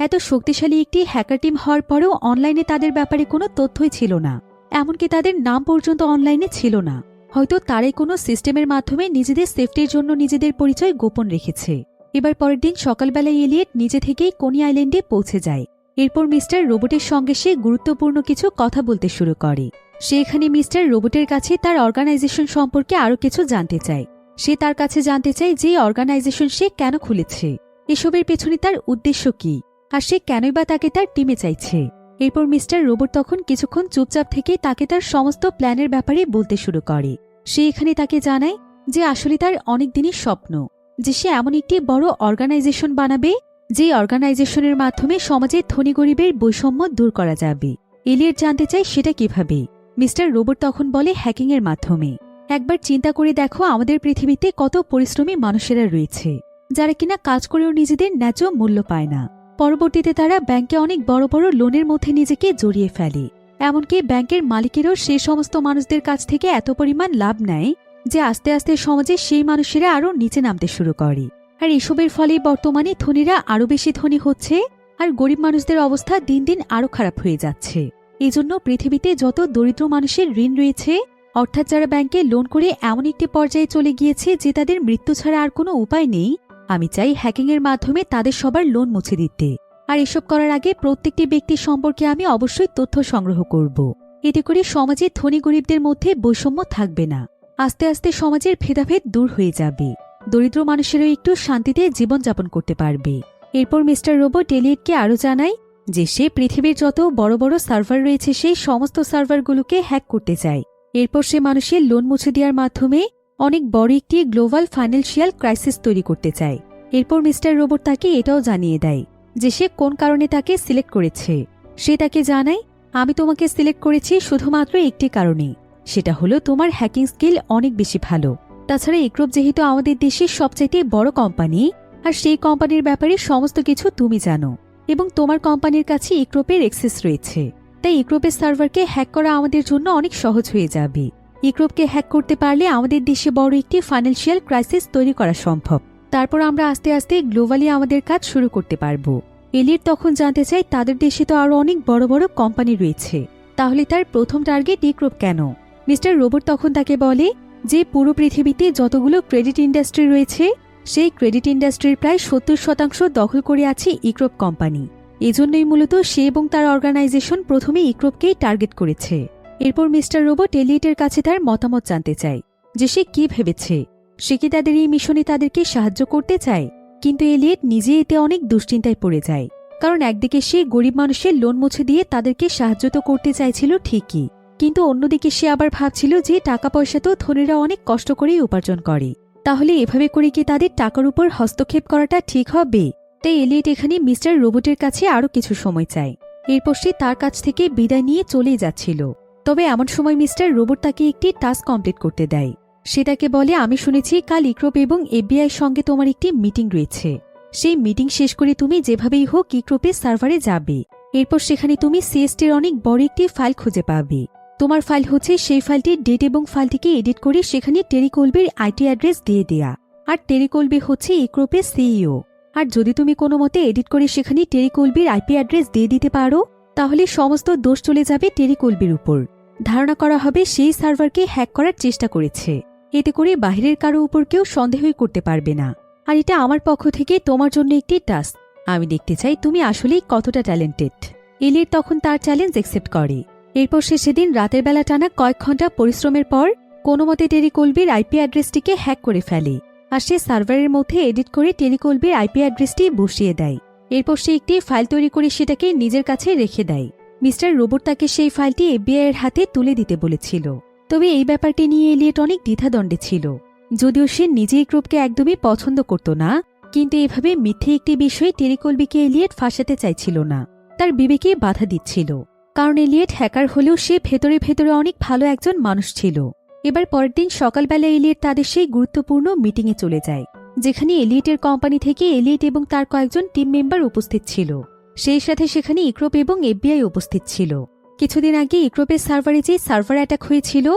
এত শক্তিশালী একটি হ্যাকার টিম হওয়ার পরেও অনলাইনে তাদের ব্যাপারে কোনো তথ্যই ছিল না। এমনকি তাদের নাম পর্যন্ত অনলাইনে ছিল না। হয়তো তারাই কোনো সিস্টেমের মাধ্যমে নিজেদের সেফটির জন্য নিজেদের পরিচয় গোপন রেখেছে। এবার পরের দিন সকালবেলায় এলিয়েট নিজে থেকেই কোনি আইল্যান্ডে পৌঁছে যায়। এরপর মিস্টার রোবটের সঙ্গে সে গুরুত্বপূর্ণ কিছু কথা বলতে শুরু করে। সে এখানে মিস্টার রোবটের কাছে তার অর্গানাইজেশন সম্পর্কে আরও কিছু জানতে চায়। সে তার কাছে জানতে চায় যে অর্গানাইজেশন সে কেন খুলেছে, এসবের পেছনে তার উদ্দেশ্য কি, আর সে কেনই বা তাকে তার টিমে চাইছে। এরপর মিস্টার রোবট তখন কিছুক্ষণ চুপচাপ থেকে তাকে তার সমস্ত প্ল্যানের ব্যাপারে বলতে শুরু করে। সে এখানে তাকে জানায় যে আসলে তার অনেক দিনের স্বপ্ন যে সে এমন একটি বড় অর্গানাইজেশন বানাবে যে অর্গানাইজেশনের মাধ্যমে সমাজের ধনী গরিবের বৈষম্য দূর করা যাবে। এলিয়েট জানতে চায় সেটা কিভাবে। মিস্টার রোবট তখন বলে হ্যাকিংয়ের মাধ্যমে। একবার চিন্তা করে দেখো, আমাদের পৃথিবীতে কত পরিশ্রমী মানুষেরা রয়েছে যারা কিনা কাজ করেও নিজেদের ন্যায্য মূল্য পায় না। পরবর্তীতে তারা ব্যাংকে অনেক বড় বড় লোনের মধ্যে নিজেকে জড়িয়ে ফেলে। এমনকি ব্যাংকের মালিকেরও সে সমস্ত মানুষদের কাছ থেকে এত পরিমাণ লাভ নেয় যে আস্তে আস্তে সমাজে সেই মানুষেরা আরও নিচে নামতে শুরু করে। আর এসবের ফলে বর্তমানে ধনীরা আরও বেশি ধনী হচ্ছে, আর গরিব মানুষদের অবস্থা দিন দিন আরও খারাপ হয়ে যাচ্ছে। এজন্য পৃথিবীতে যত দরিদ্র মানুষের ঋণ রয়েছে, অর্থাৎ যারা ব্যাংকে লোন করে এমন একটি পর্যায়ে চলে গিয়েছে যে তাদের মৃত্যু ছাড়া আর কোনো উপায় নেই, আমি চাই হ্যাকিংয়ের মাধ্যমে তাদের সবার লোন মুছে দিতে। আর এসব করার আগে প্রত্যেকটি ব্যক্তি সম্পর্কে আমি অবশ্যই তথ্য সংগ্রহ করব। এতে করে সমাজে ধনী গরিবদের মধ্যে বৈষম্য থাকবে না। আস্তে আস্তে সমাজের ভেদাভেদ দূর হয়ে যাবে, দরিদ্র মানুষেরও একটু শান্তিতে জীবনযাপন করতে পারবে। এরপর মিস্টার রোবট এলিয়েটকে আরও জানায় যে সে পৃথিবীর যত বড় বড় সার্ভার রয়েছে সেই সমস্ত সার্ভারগুলোকে হ্যাক করতে চায়। এরপর সে মানুষের লোন মুছে দেওয়ার মাধ্যমে অনেক বড় একটি গ্লোবাল ফাইন্যান্সিয়াল ক্রাইসিস তৈরি করতে চায়। এরপর মিস্টার রোবট তাকে এটাও জানিয়ে দেয় যে সে কোন কারণে তাকে সিলেক্ট করেছে। সে তাকে জানায়, আমি তোমাকে সিলেক্ট করেছি শুধুমাত্র একটি কারণে, সেটা হলো তোমার হ্যাকিং স্কিল অনেক বেশি ভালো। তাছাড়া ইক্রোপ যেহেতু আমাদের দেশের সবচাইতে বড় কোম্পানি, আর সেই কোম্পানির ব্যাপারে সমস্ত কিছু তুমি জানো, এবং তোমার কোম্পানির কাছে ইক্রোপের অ্যাক্সেস রয়েছে, তাই ইক্রোপের সার্ভারকে হ্যাক করা আমাদের জন্য অনেক সহজ হয়ে যাবে। ইক্রোপকে হ্যাক করতে পারলে আমাদের দেশে বড় একটি ফাইন্যান্সিয়াল ক্রাইসিস তৈরি করা সম্ভব। তারপর আমরা আস্তে আস্তে গ্লোবালি আমাদের কাজ শুরু করতে পারবো। এলিয়েট তখন জানতে চাই তাদের দেশে তো আরও অনেক বড় বড় কোম্পানি রয়েছে, তাহলে তার প্রথম টার্গেট ইক্রোপ কেন? মিস্টার রোবট তখন তাকে বলে যে পুরো পৃথিবীতে যতগুলো ক্রেডিট ইন্ডাস্ট্রি রয়েছে সেই ক্রেডিট ইন্ডাস্ট্রির প্রায় 70% দখল করে আছে ইক্রোপ কোম্পানি। এজন্যই মূলত সে এবং তার অর্গানাইজেশন প্রথমে ইক্রোপকেই টার্গেট করেছে। এরপর মিস্টার রোবট এলিয়েটের কাছে তার মতামত জানতে চায় যে সে কি ভেবেছে, সে কি তাদের এই মিশনে তাদেরকে সাহায্য করতে চায়? কিন্তু এলিয়েট নিজে এতে অনেক দুশ্চিন্তায় পড়ে যায়, কারণ একদিকে সে গরিব মানুষের লোন মুছে দিয়ে তাদেরকে সাহায্য তো করতে চাইছিল ঠিকই, কিন্তু অন্যদিকে সে আবার ভাবছিল যে টাকা পয়সা তো ধনীরা অনেক কষ্ট করেই উপার্জন করে, তাহলে এভাবে করে কি তাদের টাকার উপর হস্তক্ষেপ করাটা ঠিক হবে? তাই এলিয়েট এখানে মিস্টার রোবটের কাছে আরও কিছু সময় চায়। এরপর সে তার কাছ থেকে বিদায় নিয়ে চলেই যাচ্ছিল। তবে এমন সময় মিস্টার রোবট তাকে একটি টাস্ক কমপ্লিট করতে দেয়। সে তাকে বলে, আমি শুনেছি কাল ইক্রোপ এবং এফবিআই সঙ্গে তোমার একটি মিটিং রয়েছে। সেই মিটিং শেষ করে তুমি যেভাবেই হোক ইক্রোপের সার্ভারে যাবে। এরপর সেখানে তুমি সিএসটির অনেক বড় একটি ফাইল খুঁজে পাবে। তোমার ফাইল হচ্ছে সেই ফাইলটির ডেট এবং ফাইলটিকে এডিট করে সেখানে টেরি কলবির আইটি অ্যাড্রেস দিয়ে দেয়া। আর টেরি কলবি হচ্ছে ইক্রোপের সিইও। আর যদি তুমি কোনো মতে এডিট করে সেখানে টেরি কলবির আইপি অ্যাড্রেস দিয়ে দিতে পারো, তাহলে সমস্ত দোষ চলে যাবে টেরি কলবির উপর। ধারণা করা হবে সেই সার্ভারকে হ্যাক করার চেষ্টা করেছে। এতে করে বাহিরের কারো উপর কেউ সন্দেহই করতে পারবে না। আর এটা আমার পক্ষ থেকে তোমার জন্য একটি টাস্ক। আমি দেখতে চাই তুমি আসলেই কতটা ট্যালেন্টেড। এলিয়েট তখন তার চ্যালেঞ্জ অ্যাকসেপ্ট করে। এরপর সে সেদিন রাতের বেলা টানা কয়েক ঘন্টা পরিশ্রমের পর কোনো মতে টেরি কলবির আইপি অ্যাড্রেসটিকে হ্যাক করে ফেলে। আর সে সার্ভারের মধ্যে এডিট করে টেরি কলবির আইপি অ্যাড্রেসটি বসিয়ে দেয়। এরপর সে একটি ফাইল তৈরি করে সেটাকে নিজের কাছে রেখে দেয়। মিস্টার রোবট তাকে সেই ফাইলটি এফবিআই এর হাতে তুলে দিতে বলেছিল। তবে এই ব্যাপারটি নিয়ে এলিয়েট অনেক দ্বিধাদ্বন্দ্বে ছিল। যদিও সে নিজে ইক্রোপকে একদমই পছন্দ করত না, কিন্তু এভাবে মিথ্যে একটি বিষয়ে টেরি কলবিকে এলিয়েট ফাঁসাতে চাইছিল না। তার বিবেকে বাধা দিচ্ছিল, কারণ এলিয়েট হ্যাকার হলেও সে ভেতরে ভেতরে অনেক ভালো একজন মানুষ ছিল। এবার পরের দিন সকালবেলা এলিয়েট তাদের সেই গুরুত্বপূর্ণ মিটিংয়ে চলে যায়, যেখানে এলিয়েটের কোম্পানি থেকে এলিয়েট এবং তার কয়েকজন টিম মেম্বার উপস্থিত ছিল। সেই সাথে সেখানে ইক্রোপ এবং এফবিআই উপস্থিত ছিল। কিছুদিন আগে ইক্রোপের সার্ভারে যে সার্ভার অ্যাটাক হয়েছিল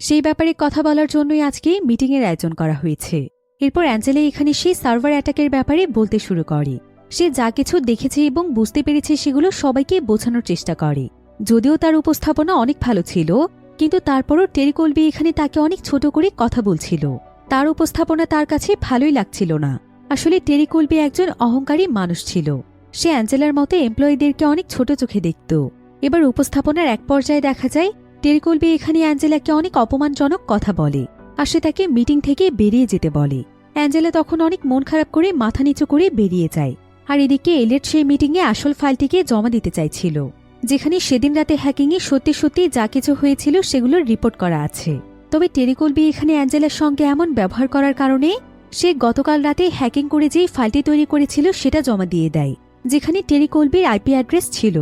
সেই ব্যাপারে কথা বলার জন্যই আজকে মিটিংয়ের আয়োজন করা হয়েছে। এরপর অ্যাঞ্জেলা এখানে সেই সার্ভার অ্যাটাকের ব্যাপারে বলতে শুরু করে। সে যা কিছু দেখেছে এবং বুঝতে পেরেছে সেগুলো সবাইকে বোঝানোর চেষ্টা করে। যদিও তার উপস্থাপনা অনেক ভালো ছিল, কিন্তু তারপরও টেরি কলবি এখানে তাকে অনেক ছোট করে কথা বলছিল। তার উপস্থাপনা তার কাছে ভালোই লাগছিল না। আসলে টেরি কলবি একজন অহংকারী মানুষ ছিল। সে অ্যাঞ্জেলার মতো এমপ্লয়ীদেরকে অনেক ছোট চোখে দেখত। এবার উপস্থাপনার এক পর্যায়ে দেখা যায় টেরি কলবি এখানে অ্যাঞ্জেলাকে অনেক অপমানজনক কথা বলে, আর সে তাকে মিটিং থেকে বেরিয়ে যেতে বলে। অ্যাঞ্জেলা তখন অনেক মন খারাপ করে মাথা নিচু করে বেরিয়ে যায়। আর এদিকে এলিয়েট সেই মিটিংয়ে আসল ফাইলটিকে জমা দিতে চাইছিল, যেখানে সেদিন রাতে হ্যাকিংয়ে সত্যি সত্যি যা কিছু হয়েছিল সেগুলোর রিপোর্ট করা আছে। তবে টেরি কলবি এখানে অ্যাঞ্জেলার সঙ্গে এমন ব্যবহার করার কারণে সে গতকাল রাতে হ্যাকিং করে যেই ফাইলটি তৈরি করেছিল সেটা জমা দিয়ে দেয়, যেখানে টেরি কলবির আইপি অ্যাড্রেস ছিল,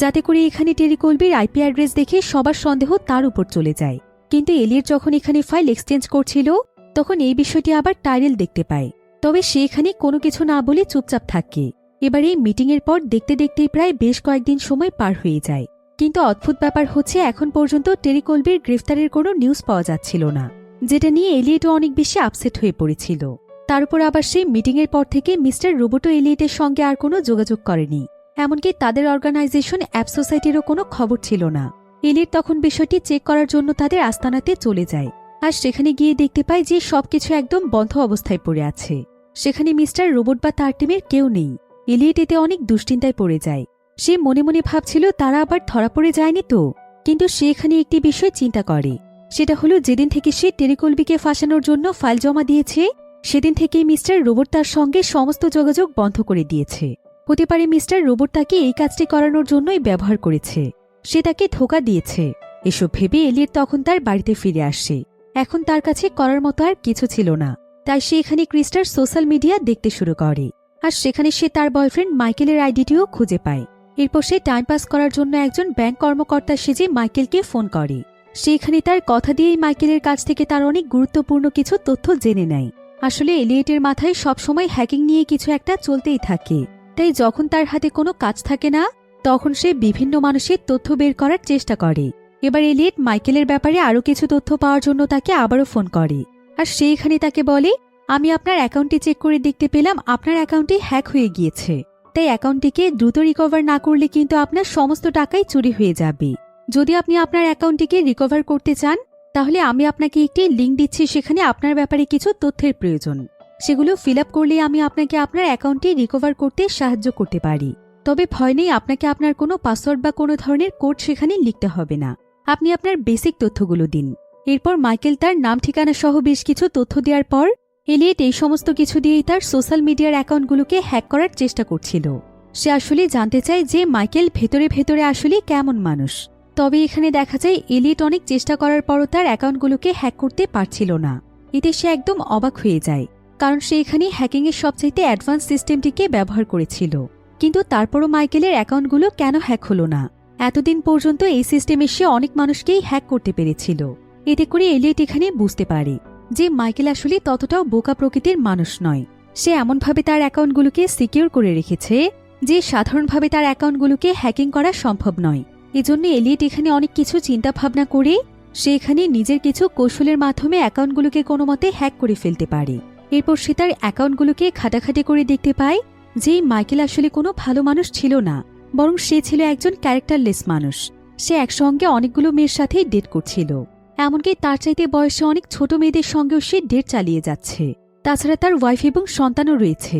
যাতে করে এখানে টেরি কলবির আইপি অ্যাড্রেস দেখে সবার সন্দেহ তার উপর চলে যায়। কিন্তু এলিয়েট যখন এখানে ফাইল এক্সচেঞ্জ করছিল তখন এই বিষয়টি আবার টাইরেল দেখতে পায়। তবে সে এখানে কোনো কিছু না বলে চুপচাপ থাকে। এবার এই মিটিংয়ের পর দেখতে দেখতেই প্রায় বেশ কয়েকদিন সময় পার হয়ে যায়, কিন্তু অদ্ভুত ব্যাপার হচ্ছে এখন পর্যন্ত টেরি কলবির গ্রেফতারের কোনো নিউজ পাওয়া যাচ্ছিল না, যেটা নিয়ে এলিয়েটও অনেক বেশি আপসেট হয়ে পড়েছিল। তার উপর আবার সেই মিটিংয়ের পর থেকে মিস্টার রোবটও এলিয়েটের সঙ্গে আর কোনো যোগাযোগ করেনি। এমনকি তাদের অর্গানাইজেশন অ্যাপ সোসাইটিরও কোনো খবর ছিল না। এলিয়েট তখন বিষয়টি চেক করার জন্য তাদের আস্তানাতে চলে যায়, আর সেখানে গিয়ে দেখতে পায় যে সবকিছু একদম বন্ধ অবস্থায় পড়ে আছে। সেখানে মিস্টার রোবট বা তার টিমের কেউ নেই। এলিয়েট এতে অনেক দুশ্চিন্তায় পড়ে যায়। সে মনে মনে ভাবছিল তারা আবার ধরা পড়ে যায়নি তো। কিন্তু সে এখানে একটি বিষয় চিন্তা করে, সেটা হলো যেদিন থেকে সে টেরি কলবিকে ফাঁসানোর জন্য ফাইল জমা দিয়েছে সেদিন থেকেই মিস্টার রোবট তার সঙ্গে সমস্ত যোগাযোগ বন্ধ করে দিয়েছে। হতে পারে মিস্টার রোবট তাকে এই কাজটি করানোর জন্যই ব্যবহার করেছে, সে তাকে ধোঁকা দিয়েছে। এসব ভেবে এলিয়েট তখন তার বাড়িতে ফিরে আসে। এখন তার কাছে করার মতো আর কিছু ছিল না, তাই সে এখানে ক্রিস্টার সোশ্যাল মিডিয়া দেখতে শুরু করে। আর সেখানে সে তার বয়ফ্রেন্ড মাইকেলের আইডিটিও খুঁজে পায়। এরপর সে টাইম পাস করার জন্য একজন ব্যাংক কর্মকর্তা সেজে মাইকেলকে ফোন করে। সে এখানে তার কথা দিয়েই মাইকেলের কাছ থেকে তার অনেক গুরুত্বপূর্ণ কিছু তথ্য জেনে নেয়। আসলে এলিয়েটের মাথায় সবসময় হ্যাকিং নিয়ে কিছু একটা চলতেই থাকে, তাই যখন তার হাতে কোনো কাজ থাকে না তখন সে বিভিন্ন মানুষের তথ্য বের করার চেষ্টা করে। এবার এলিয়েট মাইকেলের ব্যাপারে আরও কিছু তথ্য পাওয়ার জন্য তাকে আবারও ফোন করে। আর সে এখানে তাকে বলে, আমি আপনার অ্যাকাউন্টটি চেক করে দেখতে পেলাম আপনার অ্যাকাউন্টটি হ্যাক হয়ে গিয়েছে, তাই অ্যাকাউন্টটিকে দ্রুত রিকভার না করলে কিন্তু আপনার সমস্ত টাকাই চুরি হয়ে যাবে। যদি আপনি আপনার অ্যাকাউন্টটিকে রিকভার করতে চান তাহলে আমি আপনাকে একটি লিঙ্ক দিচ্ছি, সেখানে আপনার ব্যাপারে কিছু তথ্যের প্রয়োজন। সেগুলো ফিল আপ করলে আমি আপনাকে আপনার অ্যাকাউন্টটি রিকভার করতে সাহায্য করতে পারি। তবে ভয় নেই, আপনাকে আপনার কোনো পাসওয়ার্ড বা কোনো ধরনের কোড সেখানে লিখতে হবে না। আপনি আপনার বেসিক তথ্যগুলো দিন। এরপর মাইকেল তার নাম ঠিকানা সহ বেশ কিছু তথ্য দেওয়ার পর এলিয়েট এই সমস্ত কিছু দিয়েই তার সোশ্যাল মিডিয়ার অ্যাকাউন্টগুলোকে হ্যাক করার চেষ্টা করছিল। সে আসলে জানতে চায় যে মাইকেল ভেতরে ভেতরে আসলে কেমন মানুষ। তবে এখানে দেখা যায় এলিয়েট অনেক চেষ্টা করার পরও তার অ্যাকাউন্টগুলোকে হ্যাক করতে পারছিল না। এতে সে একদম অবাক হয়ে যায়, কারণ সে এখানে হ্যাকিংয়ের সবচাইতে অ্যাডভান্স সিস্টেমটিকে ব্যবহার করেছিল। কিন্তু তারপরও মাইকেলের অ্যাকাউন্টগুলো কেন হ্যাক হলো না? এতদিন পর্যন্ত এই সিস্টেমে সে অনেক মানুষকেই হ্যাক করতে পেরেছিল। এতে করে এলিয়েট এখানে বুঝতে পারে যে মাইকেল আসলে ততটাও বোকা প্রকৃতির মানুষ নয়। সে এমনভাবে তার অ্যাকাউন্টগুলোকে সিকিউর করে রেখেছে যে সাধারণভাবে তার অ্যাকাউন্টগুলোকে হ্যাকিং করা সম্ভব নয়। এজন্য এলিয়েট এখানে অনেক কিছু চিন্তা ভাবনা করে সে এখানে নিজের কিছু কৌশলের মাধ্যমে অ্যাকাউন্টগুলোকে কোনো মতে হ্যাক করে ফেলতে পারে। এরপর সে তার অ্যাকাউন্টগুলোকে ঘাটাঘাটি করে দেখতে পায় যে মাইকেল আসলে কোনো ভালো মানুষ ছিল না, বরং সে ছিল একজন ক্যারেক্টারলেস মানুষ। সে একসঙ্গে অনেকগুলো মেয়ের সাথেই ডেট করছিল, এমনকি তার চাইতে বয়সে অনেক ছোট মেয়েদের সঙ্গেও সে ডেট চালিয়ে যাচ্ছে। তাছাড়া তার ওয়াইফ এবং সন্তানও রয়েছে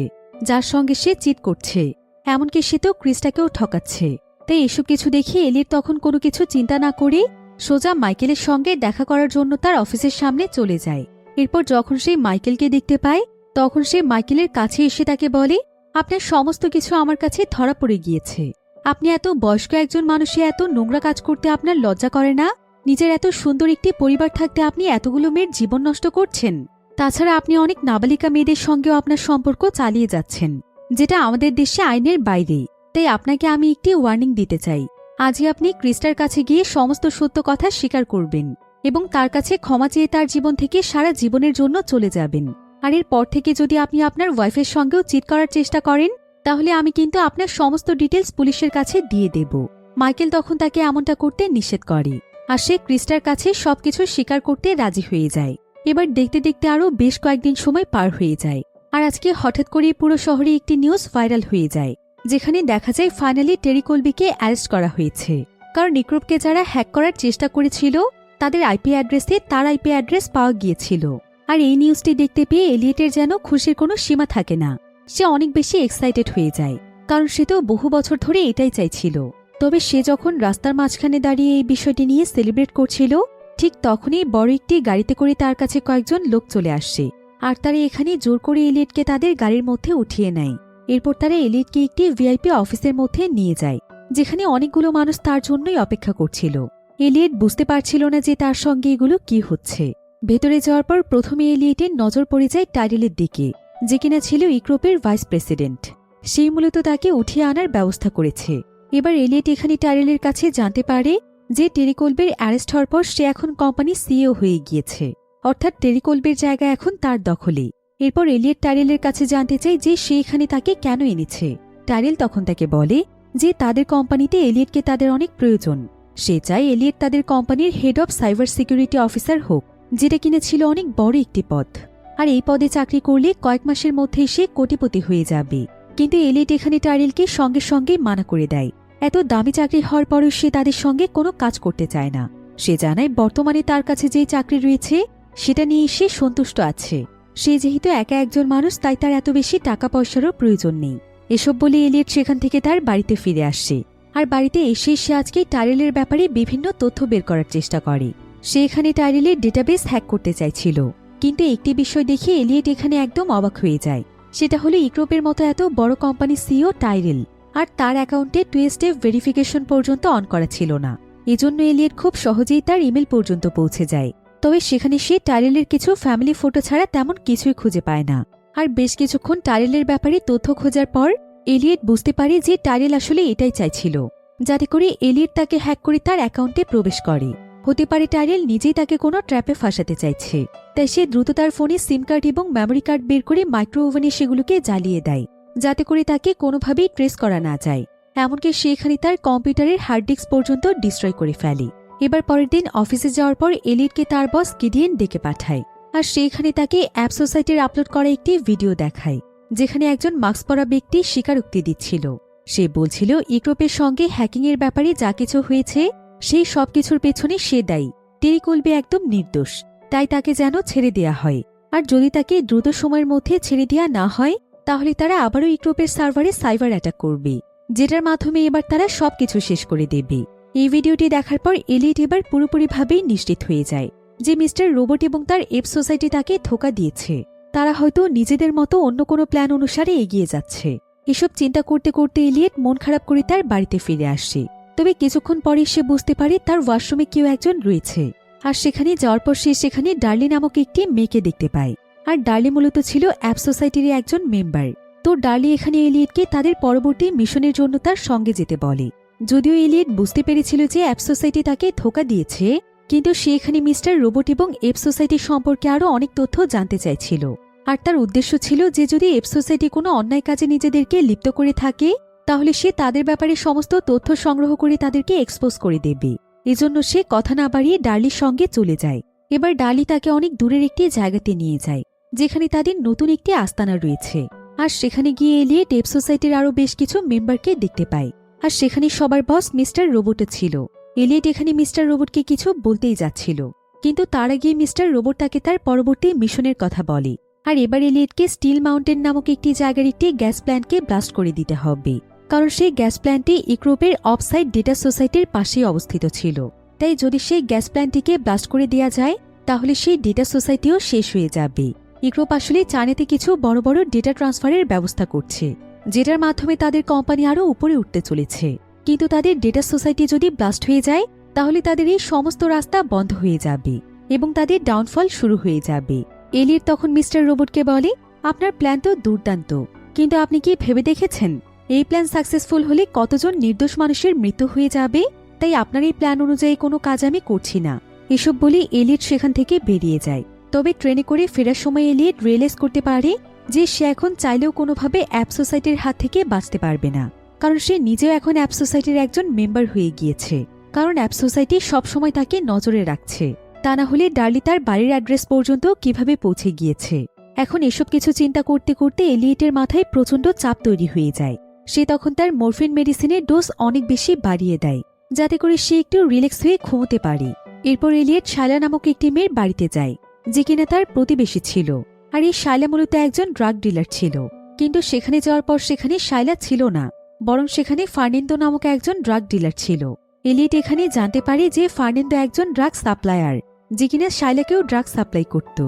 যার সঙ্গে সে চিট করছে, এমনকি সে তো ক্রিস্টাকেও ঠকাচ্ছে। তাই এসব কিছু দেখে এলিয়েট তখন কোনো কিছু চিন্তা না করে সোজা মাইকেলের সঙ্গে দেখা করার জন্য তার অফিসের সামনে চলে যায়। এরপর যখন সে মাইকেলকে দেখতে পায় তখন সে মাইকেলের কাছে এসে তাকে বলে, আপনার সমস্ত কিছু আমার কাছে ধরা পড়ে গিয়েছে। আপনি এত বয়স্ক একজন মানুষে এত নোংরা কাজ করতে আপনার লজ্জা করে না? নিজের এত সুন্দর একটি পরিবার থাকতে আপনি এতগুলো মেয়ের জীবন নষ্ট করছেন। তাছাড়া আপনি অনেক নাবালিকা মেয়েদের সঙ্গেও আপনার সম্পর্ক চালিয়ে যাচ্ছেন, যেটা আমাদের দেশে আইনের বাইরে। তাই আপনাকে আমি একটি ওয়ার্নিং দিতে চাই, আজই আপনি ক্রিস্টার কাছে গিয়ে সমস্ত সত্য কথা স্বীকার করবেন এবং তার কাছে ক্ষমা চেয়ে তার জীবন থেকে সারা জীবনের জন্য চলে যাবেন। আর এর পর থেকে যদি আপনি আপনার ওয়াইফের সঙ্গেও চিট করার চেষ্টা করেন তাহলে আমি কিন্তু আপনার সমস্ত ডিটেলস পুলিশের কাছে দিয়ে দেব। মাইকেল তখন তাকে এমনটা করতে নিষেধ করে, আর সে ক্রিস্টার কাছে সবকিছু স্বীকার করতে রাজি হয়ে যায়। এবার দেখতে দেখতে আরও বেশ কয়েকদিন সময় পার হয়ে যায়, আর আজকে হঠাৎ করে পুরো শহরে একটি নিউজ ভাইরাল হয়ে যায়, যেখানে দেখা যায় ফাইনালি টেরি কলবিকে অ্যারেস্ট করা হয়েছে। কারণ নিক্রোপকে যারা হ্যাক করার চেষ্টা করেছিল তাদের আইপি অ্যাড্রেসে তার আইপি অ্যাড্রেস পাওয়া গিয়েছিল। আর এই নিউজটি দেখতে পেয়ে এলিয়েটের যেন খুশির কোনো সীমা থাকে না। সে অনেক বেশি এক্সাইটেড হয়ে যায়, কারণ সে তো বহু বছর ধরে এটাই চাইছিল। তবে সে যখন রাস্তার মাঝখানে দাঁড়িয়ে এই বিষয়টি নিয়ে সেলিব্রেট করছিল ঠিক তখনই বড় একটি গাড়িতে করে তার কাছে কয়েকজন লোক চলে আসছে, আর তারা এখানে জোর করে এলিয়েটকে তাদের গাড়ির মধ্যে উঠিয়ে নেয়। এরপর তারা এলিয়েটকে একটি ভিআইপি অফিসের মধ্যে নিয়ে যায়, যেখানে অনেকগুলো মানুষ তার জন্যই অপেক্ষা করছিল। এলিয়েট বুঝতে পারছিল না যে তার সঙ্গে এগুলো কি হচ্ছে। ভেতরে যাওয়ার পর প্রথমে এলিয়েটের নজর পড়ে যায় টাইরেলের দিকে, যে কিনা ছিল ইক্রোপের ভাইস প্রেসিডেন্ট। সেই মূলত তাকে উঠিয়ে আনার ব্যবস্থা করেছে। এবার এলিয়েট এখানে টাইরেলের কাছে জানতে পারে যে টেরি কলবির অ্যারেস্ট হওয়ার পর সে এখন কোম্পানির সিইও হয়ে গিয়েছে, অর্থাৎ টেরি কলবির জায়গা এখন তার দখলে। এরপর এলিয়েট টাইরেলের কাছে জানতে চায় যে সে এখানে তাকে কেন এনেছে। টাইরেল তখন তাকে বলে যে তাদের কোম্পানিতে এলিয়েটকে তাদের অনেক প্রয়োজন। সে চায় এলিয়েট তাদের কোম্পানির head of cyber security officer হোক, যেটা কিনা ছিল অনেক বড় একটি পদ। আর এই পদে চাকরি করলে কয়েক মাসের মধ্যেই সে কোটিপতি হয়ে যাবে। কিন্তু এলিয়েট এখানে টাইরেলকে সঙ্গে সঙ্গে মানা করে দেয়। এত দামি চাকরি হওয়ার পরও সে তাদের সঙ্গে কোনো কাজ করতে চায় না। সে জানায় বর্তমানে তার কাছে যে চাকরি রয়েছে সেটা নিয়ে সে সন্তুষ্ট আছে। সে যেহেতু একা একজন মানুষ, তাই তার এত বেশি টাকা পয়সারও প্রয়োজন নেই। এসব বলে এলিয়েট সেখান থেকে তার বাড়িতে ফিরে আসে। আর বাড়িতে এসে সে আজকে টাইরেলের ব্যাপারে বিভিন্ন তথ্য বের করার চেষ্টা করে। সে এখানে টাইরেলের ডেটাবেস হ্যাক করতে চাইছিল, কিন্তু একটি বিষয় দেখে এলিয়েট এখানে একদম অবাক হয়ে যায়। সেটা হলো ইক্রোপের মতো এত বড় কোম্পানির সিইও টাইরেল, আর তার অ্যাকাউন্টে 2 স্টেপ ভেরিফিকেশন পর্যন্ত অন করা ছিল না। এজন্য এলিয়েট খুব সহজেই তার ইমেল পর্যন্ত পৌঁছে যায়। তবে সেখানে সে টাইরেলের কিছু ফ্যামিলি ফটো ছাড়া তেমন কিছুই খুঁজে পায় না। আর বেশ কিছুক্ষণ টাইরেলের ব্যাপারে তথ্য খোঁজার পর এলিয়েট বুঝতে পারে যে টাইরেল আসলে এটাই চাইছিল, যাতে করে এলিয়েট তাকে হ্যাক করে তার অ্যাকাউন্টে প্রবেশ করে। হতে পারে টাইরেল নিজেই তাকে কোনো ট্র্যাপে ফাঁসাতে চাইছে। তাই সে দ্রুত তার ফোনে সিম কার্ড এবং মেমোরি কার্ড বের করে মাইক্রো ওভেনে সেগুলোকে জ্বালিয়ে দেয়, যাতে করে তাকে কোনোভাবেই ট্রেস করা না যায়। এমনকি সে এখানে তার কম্পিউটারের হার্ড ডিস্ক পর্যন্ত ডিস্ট্রয় করে ফেলে। এবার পরের দিন অফিসে যাওয়ার পর এলিয়েটকে তার বস গিডিয়েন ডেকে পাঠায়। আর সেখানে তাকে অ্যাপ সোসাইটির আপলোড করা একটি ভিডিও দেখায়, যেখানে একজন মাস্ক পরা ব্যক্তি স্বীকারোক্তি দিচ্ছিল। সে বলছিল ইক্রোপের সঙ্গে হ্যাকিংয়ের ব্যাপারে যা কিছু হয়েছে সেই সব কিছুর পেছনে সে দায়ী। টেরি কলবে একদম নির্দোষ, তাই তাকে যেন ছেড়ে দেয়া হয়। আর যদি তাকে দ্রুত সময়ের মধ্যে ছেড়ে দেয়া না হয় তাহলে তারা আবারও ইক্রোপের সার্ভারে সাইবার অ্যাটাক করবে, যেটার মাধ্যমে এবার তারা সবকিছু শেষ করে দেবে। এই ভিডিওটি দেখার পর এলিয়েট এবার পুরোপুরিভাবেই নিশ্চিত হয়ে যায় যে মিস্টার রোবট এবং তার এপ সোসাইটি তাকে ধোঁকা দিয়েছে। তারা হয়তো নিজেদের মতো অন্য কোনো প্ল্যান অনুসারে এগিয়ে যাচ্ছে। এসব চিন্তা করতে করতে এলিয়েট মন খারাপ করে তার বাড়িতে ফিরে আসে। তবে কিছুক্ষণ পরে সে বুঝতে পারে তার ওয়াশরুমে কেউ একজন রয়েছে। আর সেখানে যাওয়ার পর সে সেখানে ডার্লি নামক একটি মেয়েকে দেখতে পায়। আর ডার্লি মূলত ছিল অ্যাপ সোসাইটির একজন মেম্বার। তো ডার্লি এখানে এলিয়েটকে তাদের পরবর্তী মিশনের জন্য তার সঙ্গে যেতে বলে। যদিও এলিয়েট বুঝতে পেরেছিল যে অ্যাপ সোসাইটি তাকে ধোঁকা দিয়েছে, কিন্তু সে এখানে মিস্টার রোবট এবং এপ সোসাইটি সম্পর্কে আরও অনেক তথ্য জানতে চাইছিল। আর তার উদ্দেশ্য ছিল যে যদি এপ সোসাইটি কোনো অন্যায় কাজে নিজেদেরকে লিপ্ত করে থাকে তাহলে সে তাদের ব্যাপারে সমস্ত তথ্য সংগ্রহ করে তাদেরকে এক্সপোজ করে দেবে। এজন্য সে কথা না বাড়িয়ে ডার্লির সঙ্গে চলে যায়। এবার ডার্লি তাকে অনেক দূরের একটি জায়গাতে নিয়ে যায়, যেখানে তাদের নতুন একটি আস্তানা রয়েছে। আর সেখানে গিয়ে এলিয়েট এপ সোসাইটির আরও বেশ কিছু মেম্বারকে দেখতে পায়। আর সেখানে সবার বস মিস্টার রোবটও ছিল। এলিয়েট এখানে মিস্টার রোবটকে কিছু বলতেই যাচ্ছিল, কিন্তু তার আগে মিস্টার রোবট তাকে তার পরবর্তী মিশনের কথা বলে। আর এবার এলিয়েটকে স্টিল মাউন্টেন নামক একটি জায়গার একটি গ্যাস প্ল্যান্টকে ব্লাস্ট করে দিতে হবে, কারণ সেই গ্যাস প্ল্যান্টটি ইক্রোপের অফসাইড ডেটা সোসাইটির পাশেই অবস্থিত ছিল। তাই যদি সেই গ্যাস প্ল্যান্টটিকে ব্লাস্ট করে দেওয়া যায় তাহলে সেই ডেটা সোসাইটিও শেষ হয়ে যাবে। ইক্রোপ আসলে চায়নাতে কিছু বড় বড় ডেটা ট্রান্সফারের ব্যবস্থা করছে, যেটার মাধ্যমে তাদের কোম্পানি আরও উপরে উঠতে চলেছে। কিন্তু তাদের ডেটা সোসাইটি যদি ব্লাস্ট হয়ে যায় তাহলে তাদের এই সমস্ত রাস্তা বন্ধ হয়ে যাবে এবং তাদের ডাউনফল শুরু হয়ে যাবে। এলিয়েট তখন মিস্টার রোবটকে বলে, আপনার প্ল্যান তো দুর্দান্ত, কিন্তু আপনি কি ভেবে দেখেছেন এই প্ল্যান সাকসেসফুল হলে কতজন নির্দোষ মানুষের মৃত্যু হয়ে যাবে? তাই আপনার এই প্ল্যান অনুযায়ী কোনো কাজ আমি করছি না। এসব বলে এলিয়েট সেখান থেকে বেরিয়ে যায়। তবে ট্রেনে করে ফেরার সময় এলিয়েট রিয়েলাইজ করতে পারে যে সে এখন চাইলেও কোনোভাবে অ্যাপ সোসাইটির হাত থেকে বাঁচতে পারবে না, কারণ সে নিজেও এখন অ্যাপ সোসাইটির একজন মেম্বার হয়ে গিয়েছে। কারণ অ্যাপ সোসাইটি সবসময় তাকে নজরে রাখছে, তা না হলে ডার্লি তার বাড়ির অ্যাড্রেস পর্যন্ত কিভাবে পৌঁছে গিয়েছে। এখন এসব কিছু চিন্তা করতে করতে এলিয়েটের মাথায় প্রচণ্ড চাপ তৈরি হয়ে যায়। সে তখন তার মরফিন মেডিসিনের ডোজ অনেক বেশি বাড়িয়ে দেয়, যাতে করে সে একটু রিল্যাক্স হয়ে ঘুমোতে পারে। এরপর এলিয়েট শায়লা নামক একটি মেয়ের বাড়িতে যায়, যে কিনা তার প্রতিবেশী ছিল। আর এই শায়লা মূলত একজন ড্রাগ ডিলার ছিল। কিন্তু সেখানে যাওয়ার পর সেখানে শায়লা ছিল না, বরং সেখানে ফার্নেন্দো নামক একজন ড্রাগ ডিলার ছিল। এলিয়েট এখানে জানতে পারে যে ফার্নেন্দো একজন ড্রাগ সাপ্লায়ার, যে কিনা শায়লাকেও ড্রাগ সাপ্লাই করত।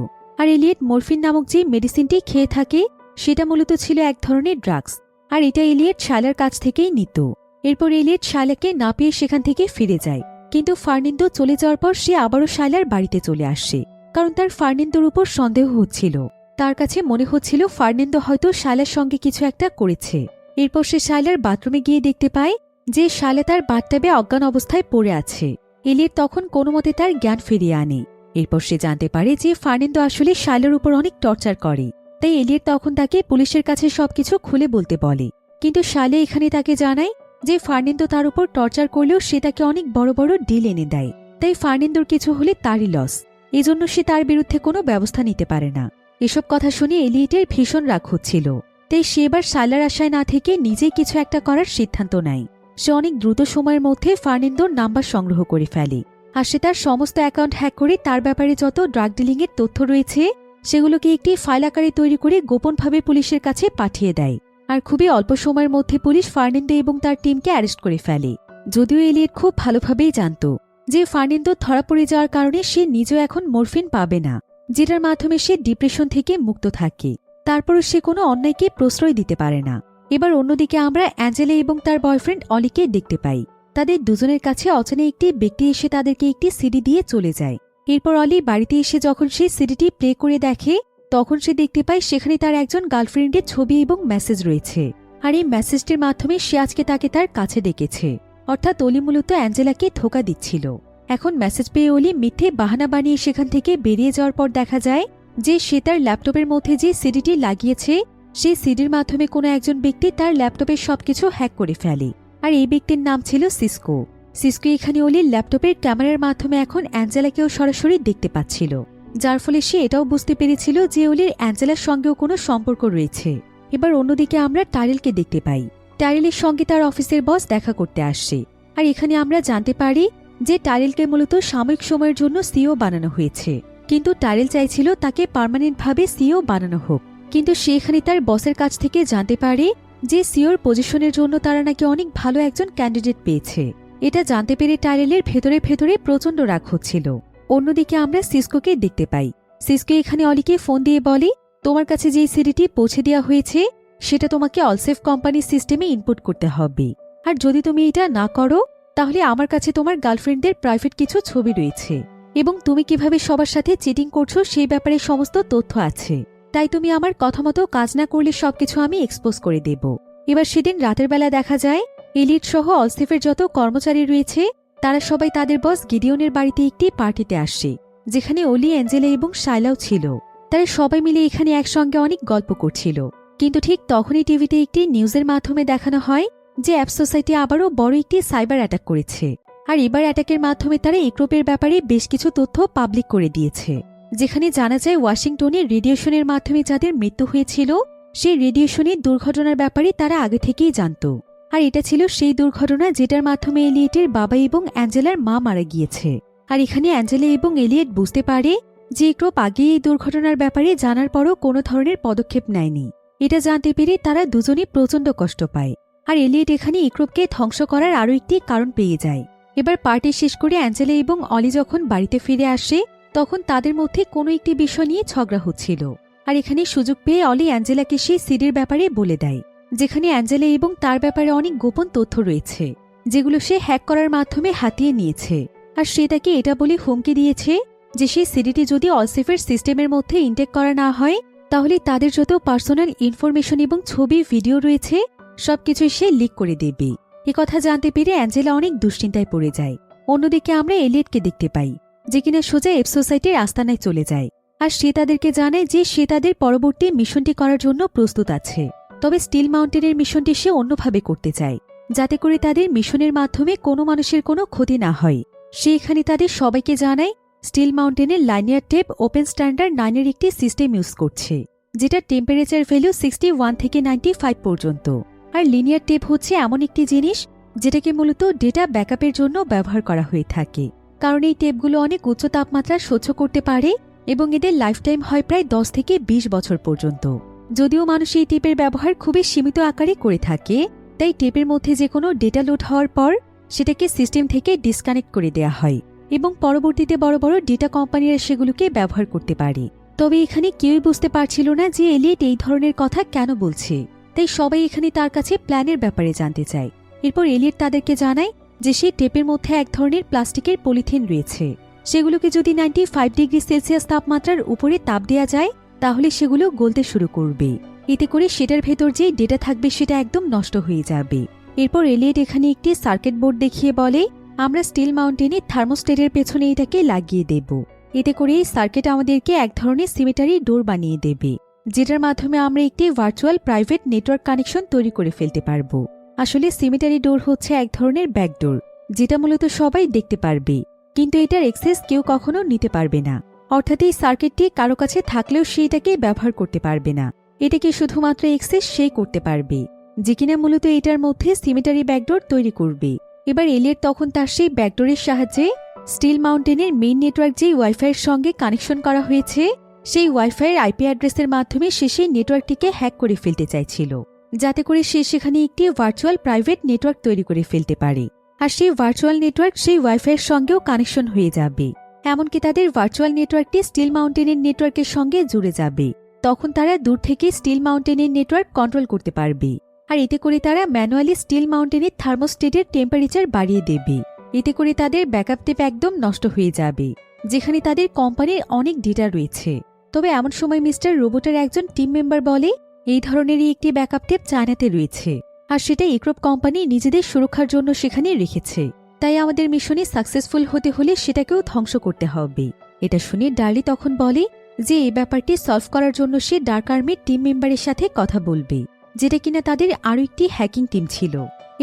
আর এলিয়েট মরফিন নামক যে মেডিসিনটি খেয়ে থাকে সেটা মূলত ছিল এক ধরনের ড্রাগস, আর এটা এলিয়েট শায়লার কাছ থেকেই নিত। এরপর এলিয়েট শায়লাকে না পেয়ে সেখান থেকে ফিরে যায়, কিন্তু ফার্নেন্দো চলে যাওয়ার পর সে আবারও শায়লার বাড়িতে চলে আসে, কারণ তার ফার্নেন্দোর উপর সন্দেহ হচ্ছিল। তার কাছে মনে হচ্ছিল ফার্নেন্দো হয়তো শায়লার সঙ্গে কিছু একটা করেছে। এরপর সে শায়লার বাথরুমে গিয়ে দেখতে পায় যে শায়লা তার বাথটাবে অজ্ঞান অবস্থায় পড়ে আছে। এলিয়েট তখন কোনো মতে তার জ্ঞান ফিরিয়ে আনে। এরপর সে জানতে পারে যে ফার্নেন্দো আসলে শায়লার উপর অনেক টর্চার করে। তাই এলিয়েট তখন তাকে পুলিশের কাছে সবকিছু খুলে বলতে বলে, কিন্তু শায়লা এখানে তাকে জানায় যে ফার্নেন্দো তার উপর টর্চার করলেও সে তাকে অনেক বড় বড় ডিল এনে দেয়। তাই ফার্নেন্দোর কিছু হলে তারই লস, এজন্য সে তার বিরুদ্ধে কোনো ব্যবস্থা নিতে পারে না। এসব কথা শুনে এলিয়েটের ভীষণ রাগ হচ্ছিল। তাই সে এবার শাইলার আশায় না থেকে নিজেই কিছু একটা করার সিদ্ধান্ত নেয়। সে অনেক দ্রুত সময়ের মধ্যে ফার্নান্দোর নাম্বার সংগ্রহ করে ফেলে, আর সে তার সমস্ত অ্যাকাউন্ট হ্যাক করে তার ব্যাপারে যত ড্রাগ ডিলিংয়ের তথ্য রয়েছে সেগুলোকে একটি ফাইল আকারে তৈরি করে গোপনভাবে পুলিশের কাছে পাঠিয়ে দেয়। আর খুবই অল্প সময়ের মধ্যে পুলিশ ফার্নান্দো এবং তার টিমকে অ্যারেস্ট করে ফেলে। যদিও এলিয়েট খুব ভালোভাবেই জানত যে ফার্নান্দো ধরা পড়ে যাওয়ার কারণে সে নিজেও এখন মরফিন পাবে না, যেটার মাধ্যমে সে ডিপ্রেশন থেকে মুক্ত থাকে। তারপরও সে কোনো অন্যায়কে প্রশ্রয় দিতে পারে না। এবার অন্যদিকে আমরা অ্যাঞ্জেলা এবং তার বয়ফ্রেন্ড অলিকে দেখতে পাই। তাদের দুজনের কাছে অচেনা একটি ব্যক্তি এসে তাদেরকে একটি সিডি দিয়ে চলে যায়। এরপর অলি বাড়িতে এসে যখন সে সিডিটি প্লে করে দেখে তখন সে দেখতে পায় সেখানে তার একজন গার্লফ্রেন্ডের ছবি এবং মেসেজ রয়েছে। আর এই মেসেজটির মাধ্যমে সে আজকে তাকে তার কাছে ডেকেছে, অর্থাৎ অলি মূলত অ্যাঞ্জেলাকে ধোঁকা দিচ্ছিল। এখন মেসেজ পেয়ে অলি মিথ্যে বাহানা বানিয়ে সেখান থেকে বেরিয়ে যাওয়ার পর দেখা যায় যে সে তার ল্যাপটপের মধ্যে যে সিডিটি লাগিয়েছে সেই সিডির মাধ্যমে কোনো একজন ব্যক্তি তার ল্যাপটপের সবকিছু হ্যাক করে ফেলে। আর এই ব্যক্তির নাম ছিল সিসকো। সিসকো এখানে অলির ল্যাপটপের ক্যামেরার মাধ্যমে এখন অ্যাঞ্জেলাকেও সরাসরি দেখতে পাচ্ছিল, যার ফলে সে এটাও বুঝতে পেরেছিল যে অলির অ্যাঞ্জেলার সঙ্গেও কোনো সম্পর্ক রয়েছে। এবার অন্যদিকে আমরা টাইরেলকে দেখতে পাই। টাইরেলের সঙ্গে তার অফিসের বস দেখা করতে আসছে। আর এখানে আমরা জানতে পারি যে টাইরেলকে মূলত সাময়িক সময়ের জন্য সিও বানানো হয়েছে, কিন্তু টাইরেল চাইছিল তাকে পার্মানেন্টভাবে সিও বানানো হোক। কিন্তু সে এখানে তার বসের কাছ থেকে জানতে পারে যে সিওর পজিশনের জন্য তারা নাকি অনেক ভালো একজন ক্যান্ডিডেট পেয়েছে। এটা জানতে পেরে টাইরেলের ভেতরে ভেতরে প্রচণ্ড রাগ হচ্ছিল। অন্যদিকে আমরা সিসকোকে দেখতে পাই। সিসকো এখানে অলিকে ফোন দিয়ে বলে, তোমার কাছে যেই সিডিটি পৌঁছে দেওয়া হয়েছে সেটা তোমাকে অলসেফ কোম্পানির সিস্টেমে ইনপুট করতে হবে। আর যদি তুমি এটা না করো তাহলে আমার কাছে তোমার গার্লফ্রেন্ডের প্রাইভেট কিছু ছবি রয়েছে এবং তুমি কিভাবে সবার সাথে চিটিং করছো সেই ব্যাপারে সমস্ত তথ্য আছে। তাই তুমি আমার কথা মতো কাজ না করলে সবকিছু আমি এক্সপোজ করে দেব। এবার সেদিন রাতের বেলা দেখা যায় এলিট সহ অলসেফের যত কর্মচারী রয়েছে তারা সবাই তাদের বস গিডিয়নের বাড়িতে একটি পার্টিতে আসছে, যেখানে অলি, অ্যাঞ্জেলা এবং শাইলাও ছিল। তারা সবাই মিলে এখানে একসঙ্গে অনেক গল্প করছিল। কিন্তু ঠিক তখনই টিভিতে একটি নিউজের মাধ্যমে দেখানো হয় যে অ্যাপ সোসাইটি আবারও বড় একটি সাইবার অ্যাটাক করেছে। আর এবার অ্যাটাকের মাধ্যমে তারা ইউরোপের ব্যাপারে বেশ কিছু তথ্য পাবলিক করে দিয়েছে, যেখানে জানা যায় ওয়াশিংটনে রেডিয়েশনের মাধ্যমে যাদের মৃত্যু হয়েছিল সেই রেডিয়েশনের দুর্ঘটনার ব্যাপারে তারা আগে থেকেই জানত। আর এটা ছিল সেই দুর্ঘটনা যেটার মাধ্যমে এলিয়েটের বাবা এবং অ্যাঞ্জেলার মা মারা গিয়েছে। আর এখানে অ্যাঞ্জেলা এবং এলিয়েট বুঝতে পারে যে ইউরোপ আগে এই দুর্ঘটনার ব্যাপারে জানার পরও কোনো ধরনের পদক্ষেপ নেয়নি। এটা জানতে পেরে তারা দুজনেই প্রচণ্ড কষ্ট পায়। আর এলিয়েট এখানে ইউরোপকে ধ্বংস করার আরও একটি কারণ পেয়ে যায়। এবার পার্টি শেষ করে অ্যাঞ্জেলা এবং অলি যখন বাড়িতে ফিরে আসে তখন তাদের মধ্যে কোনো একটি বিষয় নিয়ে ঝগড়া হচ্ছিল। আর এখানে সুযোগ পেয়ে অলি অ্যাঞ্জেলাকে সেই সিডির ব্যাপারে বলে দেয়, যেখানে অ্যাঞ্জেলা এবং তার ব্যাপারে অনেক গোপন তথ্য রয়েছে যেগুলো সে হ্যাক করার মাধ্যমে হাতিয়ে নিয়েছে। আর সে তাকে এটা বলে হুমকি দিয়েছে যে সেই সিডিটি যদি অলসেফের সিস্টেমের মধ্যে ইনটেক করা না হয় তাহলে তাদের যত পার্সোনাল ইনফরমেশন এবং ছবি, ভিডিও রয়েছে সবকিছুই সে লিক করে দেবে। কথা জানতে পেরে অ্যাঞ্জেলা অনেক দুশ্চিন্তায় পড়ে যায়। অন্যদিকে আমরা এলিয়েটকে দেখতে পাই, যে কিনা সোজা এফ সোসাইটির আস্তানায় চলে যায়। আর সে তাদেরকে জানায় যে সে তাদের পরবর্তী মিশনটি করার জন্য প্রস্তুত আছে, তবে স্টিল মাউন্টেনের মিশনটি সে অন্যভাবে করতে চায়, যাতে করে তাদের মিশনের মাধ্যমে কোনো মানুষের কোনো ক্ষতি না হয়। সে এখানে তাদের সবাইকে জানায় স্টিল মাউন্টেনের লাইনিয়ার টেপ ওপেন স্ট্যান্ডার্ড 9-এর একটি সিস্টেম ইউজ করছে, যেটা টেম্পারেচার ভ্যালু 61 থেকে 95 পর্যন্ত। আর লিনিয়ার টেপ হচ্ছে এমন একটি জিনিস যেটাকে মূলত ডেটা ব্যাকআপের জন্য ব্যবহার করা হয়ে থাকে, কারণ এই টেপগুলো অনেক উচ্চ তাপমাত্রা সহ্য করতে পারে এবং এদের লাইফটাইম হয় প্রায় 10 থেকে 20 বছর পর্যন্ত। যদিও মানুষ এই টেপের ব্যবহার খুবই সীমিত আকারে করে থাকে, তাই টেপের মধ্যে যে কোনো ডেটা লোড হওয়ার পর সেটাকে সিস্টেম থেকে ডিসকানেক্ট করে দেয়া হয় এবং পরবর্তীতে বড় বড় ডেটা কোম্পানিরা সেগুলোকে ব্যবহার করতে পারে। তবে এখানে কেউই বুঝতে পারছিল না যে এলিয়েট এই ধরনের কথা কেন বলছে, তাই সবাই এখানে তার কাছে প্ল্যানের ব্যাপারে জানতে চায়। এরপর এলিয়েট তাদেরকে জানায় যে সেই টেপের মধ্যে এক ধরনের প্লাস্টিকের পলিথিন রয়েছে, সেগুলোকে যদি 95 ডিগ্রি সেলসিয়াস তাপমাত্রার উপরে তাপ দেওয়া যায় তাহলে সেগুলো গলতে শুরু করবে। এতে করে সেটার ভেতর যে ডেটা থাকবে সেটা একদম নষ্ট হয়ে যাবে। এরপর এলিয়েট এখানে একটি সার্কিট বোর্ড দেখিয়ে বলে, আমরা স্টিল মাউন্টেনে থার্মোস্টেটের পেছনে এটাকে লাগিয়ে দেব। এতে করে এই সার্কিট আমাদেরকে এক ধরনের সিমেটারি ডোর বানিয়ে দেবে, যেটার মাধ্যমে আমরা একটি ভার্চুয়াল প্রাইভেট নেটওয়ার্ক কানেকশন তৈরি করে ফেলতে পারবো। আসলে সিমেটারি ডোর হচ্ছে এক ধরনের ব্যাকডোর, যেটা মূলত সবাই দেখতে পারবে, কিন্তু এটার অ্যাক্সেস কেউ কখনো নিতে পারবে না। অর্থাৎ এই সার্কিটটি কারো কাছে থাকলেও সে এটাকে ব্যবহার করতে পারবে না। এটাকে শুধুমাত্র এক্সেস সেই করতে পারবে, যে কিনা মূলত এটার মধ্যে সিমেটারি ব্যাকডোর তৈরি করবে। এবার এলিয়েট তখন তার সেই ব্যাকডোরের সাহায্যে স্টিল মাউন্টেনের মেইন নেটওয়ার্ক যেই ওয়াইফাইয়ের সঙ্গে কানেকশন করা হয়েছে সেই ওয়াইফাইয়ের আইপি অ্যাড্রেসের মাধ্যমে সে সেই নেটওয়ার্কটিকে হ্যাক করে ফেলতে চাইছিল, যাতে করে সে সেখানে একটি ভার্চুয়াল প্রাইভেট নেটওয়ার্ক তৈরি করে ফেলতে পারে। আর সেই ভার্চুয়াল নেটওয়ার্ক সেই ওয়াইফাইয়ের সঙ্গেও কানেকশন হয়ে যাবে। এমনকি তাদের ভার্চুয়াল নেটওয়ার্কটি স্টিল মাউন্টেনের নেটওয়ার্কের সঙ্গে জুড়ে যাবে। তখন তারা দূর থেকে স্টিল মাউন্টেনের নেটওয়ার্ক কন্ট্রোল করতে পারবে। আর এতে করে তারা ম্যানুয়ালি স্টিল মাউন্টেনের থার্মোস্টেটের টেম্পারেচার বাড়িয়ে দেবে। এতে করে তাদের ব্যাকআপ টেপ একদম নষ্ট হয়ে যাবে, যেখানে তাদের কোম্পানির অনেক ডেটা রয়েছে। তবে এমন সময় মিস্টার রোবটের একজন টিম মেম্বার বলে এই ধরনেরই একটি ব্যাকআপ টেপ চায়নাতে রয়েছে, আর সেটা ইক্রোপ কোম্পানি নিজেদের সুরক্ষার জন্য সেখানে রেখেছে। তাই আমাদের মিশনে সাকসেসফুল হতে হলে সেটাকেও ধ্বংস করতে হবে। এটা শুনে ডার্লি তখন বলে যে এই ব্যাপারটি সলভ করার জন্য সে ডার্ক আর্মির টিম মেম্বারের সাথে কথা বলবে, যেটা কিনা তাদের আরও একটি হ্যাকিং টিম ছিল।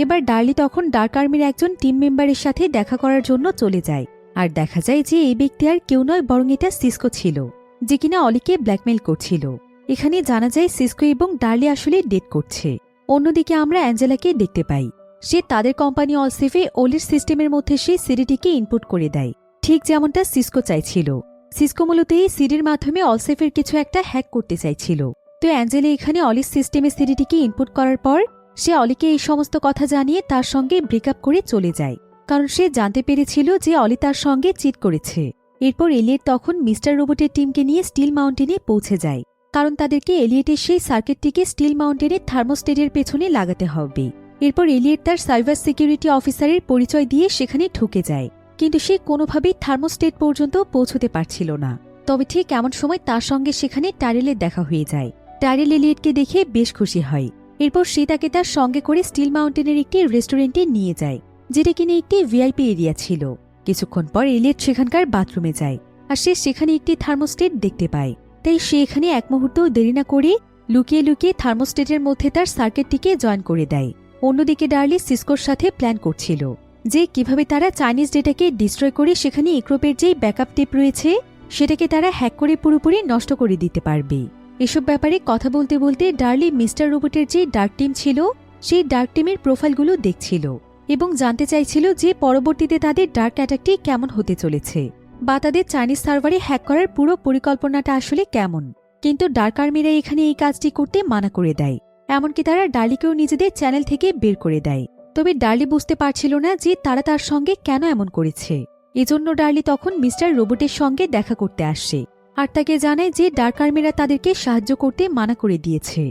এবার ডার্লি তখন ডার্ক আর্মির একজন টিম মেম্বারের সাথে দেখা করার জন্য চলে যায়। আর দেখা যায় যে এই ব্যক্তি আর কেউ নয় বরং এটা সিসকো ছিল, যে কিনা অলিকে ব্ল্যাকমেইল করছিল। এখানে জানা যায় সিসকো এবং ডার্লি আসলে ডেট করছে। অন্যদিকে আমরা অ্যাঞ্জেলাকে দেখতে পাই, সে তাদের কোম্পানি অলসেফে ওলির সিস্টেমের মধ্যে সেই সিডিটিকে ইনপুট করে দেয়, ঠিক যেমনটা সিসকো চাইছিল। সিসকো মূলত এই সিডির মাধ্যমে অলসেফের কিছু একটা হ্যাক করতে চাইছিল। তো অ্যাঞ্জেলা এখানে অলির সিস্টেমে সিডিটিকে ইনপুট করার পর সে অলিকে এই সমস্ত কথা জানিয়ে তার সঙ্গে ব্রেকআপ করে চলে যায়, কারণ সে জানতে পেরেছিল যে অলি তার সঙ্গে চিট করেছে। এরপর এলিয়েট তখন মিস্টার রোবটের টিমকে নিয়ে স্টিল মাউন্টেনে পৌঁছে যায়, কারণ তাদেরকে এলিয়েটের সেই সার্কিটটিকে স্টিল মাউন্টেনের থার্মোস্টেটের পেছনে লাগাতে হবে। এরপর এলিয়েট তার সাইবার সিকিউরিটি অফিসারের পরিচয় দিয়ে সেখানে ঢুকে যায়, কিন্তু সে কোনোভাবেই থার্মোস্টেট পর্যন্ত পৌঁছতে পারছিল না। তবে ঠিক এমন সময় তার সঙ্গে সেখানে টাইরেলের দেখা হয়ে যায়। টাইরেল এলিয়েটকে দেখে বেশ খুশি হয়। এরপর সে তাকে তার সঙ্গে করে স্টিল মাউন্টেনের একটি রেস্টুরেন্টে নিয়ে যায়, যেটা কিনা একটি ভিআইপি এরিয়া ছিল। কিছুক্ষণ পর এলিয়েট সেখানকার বাথরুমে যায়, আর সে সেখানে একটি থার্মোস্টেট দেখতে পায়। তাই সে এখানে এক মুহূর্তও দেরি না করে লুকিয়ে লুকিয়ে থার্মোস্টেটের মধ্যে তার সার্কিটটিকে জয়েন করে দেয়। অন্যদিকে ডার্লি সিসকোর সাথে প্ল্যান করছিল যে কিভাবে তারা চাইনিজ ডেটাকে ডিস্ট্রয় করে সেখানে ইক্রোপের যেই ব্যাকআপ টেপ রয়েছে সেটাকে তারা হ্যাক করে পুরোপুরি নষ্ট করে দিতে পারবে। এসব ব্যাপারে কথা বলতে বলতে ডার্লি মিস্টার রোবটের যে ডার্ক টিম ছিল সেই ডার্ক টিমের প্রোফাইলগুলো দেখছিল এবং জানতে চাইছিল যে পরবর্তীতে তাদের ডার্ক অ্যাটাকটি কেমন হতে চলেছে, বা তাদের চাইনিজ সার্ভারে হ্যাক করার পুরো পরিকল্পনাটা আসলে কেমন। কিন্তু ডার্ক আর্মিরা এখানে এই কাজটি করতে মানা করে দেয়, এমনকি তারা ডার্লিকেও নিজেদের চ্যানেল থেকে বের করে দেয়। তবে ডার্লি বুঝতে পারছিল না যে তারা তার সঙ্গে কেন এমন করেছে। এজন্য ডার্লি তখন মিস্টার রোবটের সঙ্গে দেখা করতে আসে, আর তাকে জানায় যে ডার্ক আর্মিরা তাদেরকে সাহায্য করতে মানা করে দিয়েছে,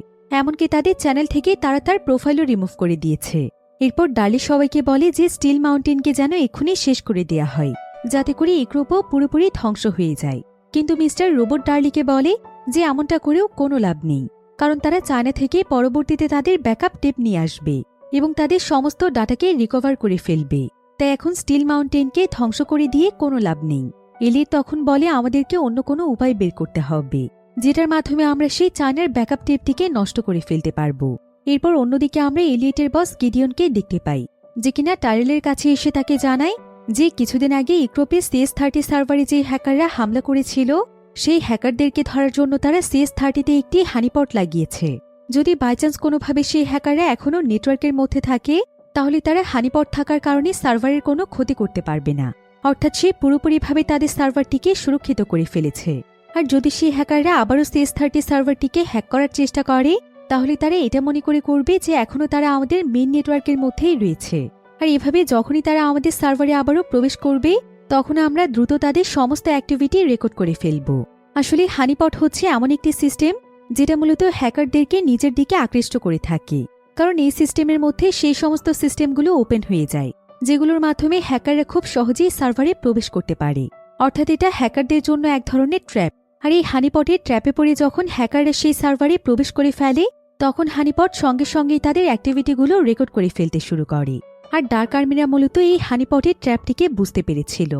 এমনকি তাদের চ্যানেল থেকে তারা তার প্রোফাইলও রিমুভ করে দিয়েছে। এরপর ডার্লি সবাইকে বলে যে স্টিল মাউন্টেনকে যেন এক্ষুনি শেষ করে দেয়া হয়, যাতে করে ইক্রোপও পুরোপুরি ধ্বংস হয়ে যায়। কিন্তু মিস্টার রোবট ডার্লিকে বলে যে এমনটা করেও কোনো লাভ নেই, কারণ তারা চায়না থেকে পরবর্তীতে তাদের ব্যাকআপ টেপ নিয়ে আসবে এবং তাদের সমস্ত ডাটাকে রিকভার করে ফেলবে। তাই এখন স্টিল মাউন্টেনকে ধ্বংস করে দিয়ে কোনো লাভ নেই। এলিয়েট তখন বলে আমাদেরকে অন্য কোনো উপায় বের করতে হবে, যেটার মাধ্যমে আমরা সেই চায়নার ব্যাকআপ টেপটিকে নষ্ট করে ফেলতে পারবো। এরপর অন্যদিকে আমরা এলিয়েটের বস গিডিয়নকে দেখতে পাই, যে কিনা টাইরেলের কাছে এসে তাকে জানায় যে কিছুদিন আগে ইক্রোপে CS-30 সার্ভারে যে হ্যাকাররা হামলা করেছিল সেই হ্যাকারদেরকে ধরার জন্য তারা CS-30-তে একটি হানিপট লাগিয়েছে। যদি বাইচান্স কোনোভাবে সেই হ্যাকাররা এখনও নেটওয়ার্কের মধ্যে থাকে তাহলে তারা হানিপট থাকার কারণে সার্ভারের কোনো ক্ষতি করতে পারবে না, অর্থাৎ সে পুরোপুরিভাবে তাদের সার্ভারটিকে সুরক্ষিত করে ফেলেছে। আর যদি সেই হ্যাকাররা আবারও CS-30 সার্ভারটিকে হ্যাক করার চেষ্টা করে তাহলে তারা এটা মনে করে করবে যে এখনও তারা আমাদের মেইন নেটওয়ার্কের মধ্যেই রয়েছে। আর এভাবে যখনই তারা আমাদের সার্ভারে আবারও প্রবেশ করবে তখন আমরা দ্রুত তাদের সমস্ত অ্যাক্টিভিটি রেকর্ড করে ফেলব। আসলে হানিপট হচ্ছে এমন একটি সিস্টেম যেটা মূলত হ্যাকারদেরকে নিজের দিকে আকৃষ্ট করে থাকে, কারণ এই সিস্টেমের মধ্যে সেই সমস্ত সিস্টেমগুলো ওপেন হয়ে যায় যেগুলোর মাধ্যমে হ্যাকাররা খুব সহজেই সার্ভারে প্রবেশ করতে পারে। অর্থাৎ এটা হ্যাকারদের জন্য এক ধরনের ট্র্যাপ। আর এই হানিপটের ট্র্যাপে পড়ে যখন হ্যাকাররা সেই সার্ভারে প্রবেশ করে ফেলে তখন হানিপট সঙ্গে সঙ্গেই তাদের অ্যাক্টিভিটিগুলো রেকর্ড করে ফেলতে শুরু করে। আর ডার্ক আর্মিরা মূলত এই হানিপটের ট্র্যাপটিকে বুঝতে পেরেছিল,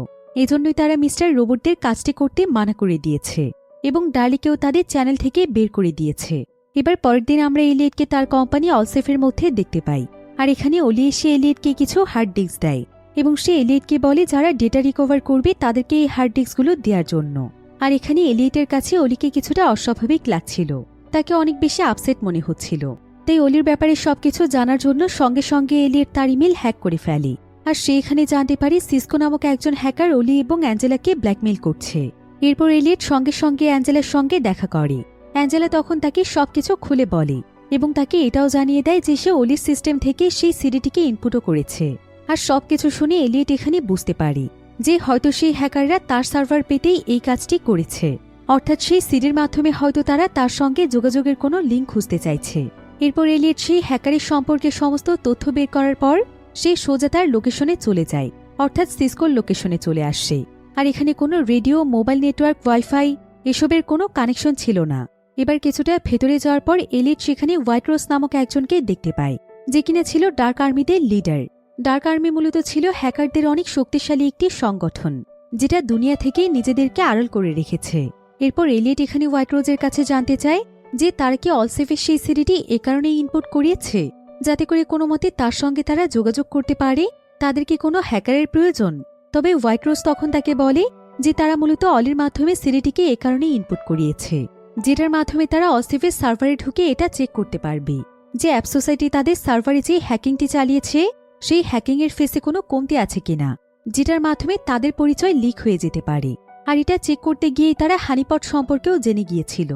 এজন্যই তারা মিস্টার রোবটদের কাজটি করতে মানা করে দিয়েছে এবং ডার্লিকেও তাদের চ্যানেল থেকে বের করে দিয়েছে। এবার পরের দিন আমরা এলিয়েটকে তার কোম্পানি অলসেফের মধ্যে দেখতে পাই, আর এখানে অলি এসে এলিয়েটকে কিছু হার্ড ডিস্ক দেয় এবং সে এলিয়েটকে বলে যারা ডেটা রিকভার করবে তাদেরকে এই হার্ড ডিস্কগুলো দেওয়ার জন্য। আর এখানে এলিয়েটের কাছে অলিকে কিছুটা অস্বাভাবিক লাগছিল, তাকে অনেক বেশি আপসেট মনে হচ্ছিল। তাই অলির ব্যাপারে সবকিছু জানার জন্য সঙ্গে সঙ্গে এলিয়েট তার ইমেল হ্যাক করে ফেলে। আর সে এখানে জানতে পারে সিসকো নামক একজন হ্যাকার অলি এবং অ্যাঞ্জেলাকে ব্ল্যাকমেইল করছে। এরপর এলিয়েট সঙ্গে সঙ্গে অ্যাঞ্জেলার সঙ্গে দেখা করে। অ্যাঞ্জেলা তখন তাকে সবকিছু খুলে বলে এবং তাকে এটাও জানিয়ে দেয় যে সে অলির সিস্টেম থেকে সেই সিডিটিকে ইনপুটও করেছে। আর সবকিছু শুনে এলিয়েট এখানে বুঝতে পারে যে হয়তো সেই হ্যাকাররা তার সার্ভার পেতেই এই কাজটি করেছে, অর্থাৎ সেই সিডির মাধ্যমে হয়তো তারা তার সঙ্গে যোগাযোগের কোনো লিঙ্ক খুঁজতে চাইছে। এরপর এলিয়েট সেই হ্যাকারের সম্পর্কে সমস্ত তথ্য বের করার পর সে সোজা তার লোকেশনে চলে যায়, অর্থাৎ সিসকোর লোকেশনে চলে আসে। আর এখানে কোনো রেডিও, মোবাইল নেটওয়ার্ক, ওয়াইফাই এসবের কোনো কানেকশন ছিল না। এবার কিছুটা ভেতরে যাওয়ার পর এলিয়েট সেখানে হোয়াইট রোজ নামক একজনকে দেখতে পায়, যে কিনা ছিল ডার্ক আর্মিদের লিডার। ডার্ক আর্মি মূলত ছিল হ্যাকারদের অনেক শক্তিশালী একটি সংগঠন, যেটা দুনিয়া থেকে নিজেদেরকে আড়াল করে রেখেছে। এরপর এলিয়েট এখানে হোয়াইট রোজের কাছে জানতে চায় যে তারা কি অলসেফের সেই সিডিটি এ কারণেই ইনপুট করিয়েছে যাতে করে কোনো মতে তার সঙ্গে তারা যোগাযোগ করতে পারে, তাদের কি কোনো হ্যাকারের প্রয়োজন। তবে হোয়াইট রোজ তখন তাকে বলে যে তারা মূলত অলির মাধ্যমে সিডিটিকে এ কারণেই ইনপুট করিয়েছে, যেটার মাধ্যমে তারা অলসেফের সার্ভারে ঢুকে এটা চেক করতে পারবে যে অ্যাপ সোসাইটি তাদের সার্ভারে যে হ্যাকিংটি চালিয়েছে সেই হ্যাকিংয়ের ফেসে কোনো কমতি আছে কিনা, যেটার মাধ্যমে তাদের পরিচয় লিক হয়ে যেতে পারে। আর এটা চেক করতে গিয়েই তারা হানিপট সম্পর্কেও জেনে গিয়েছিল।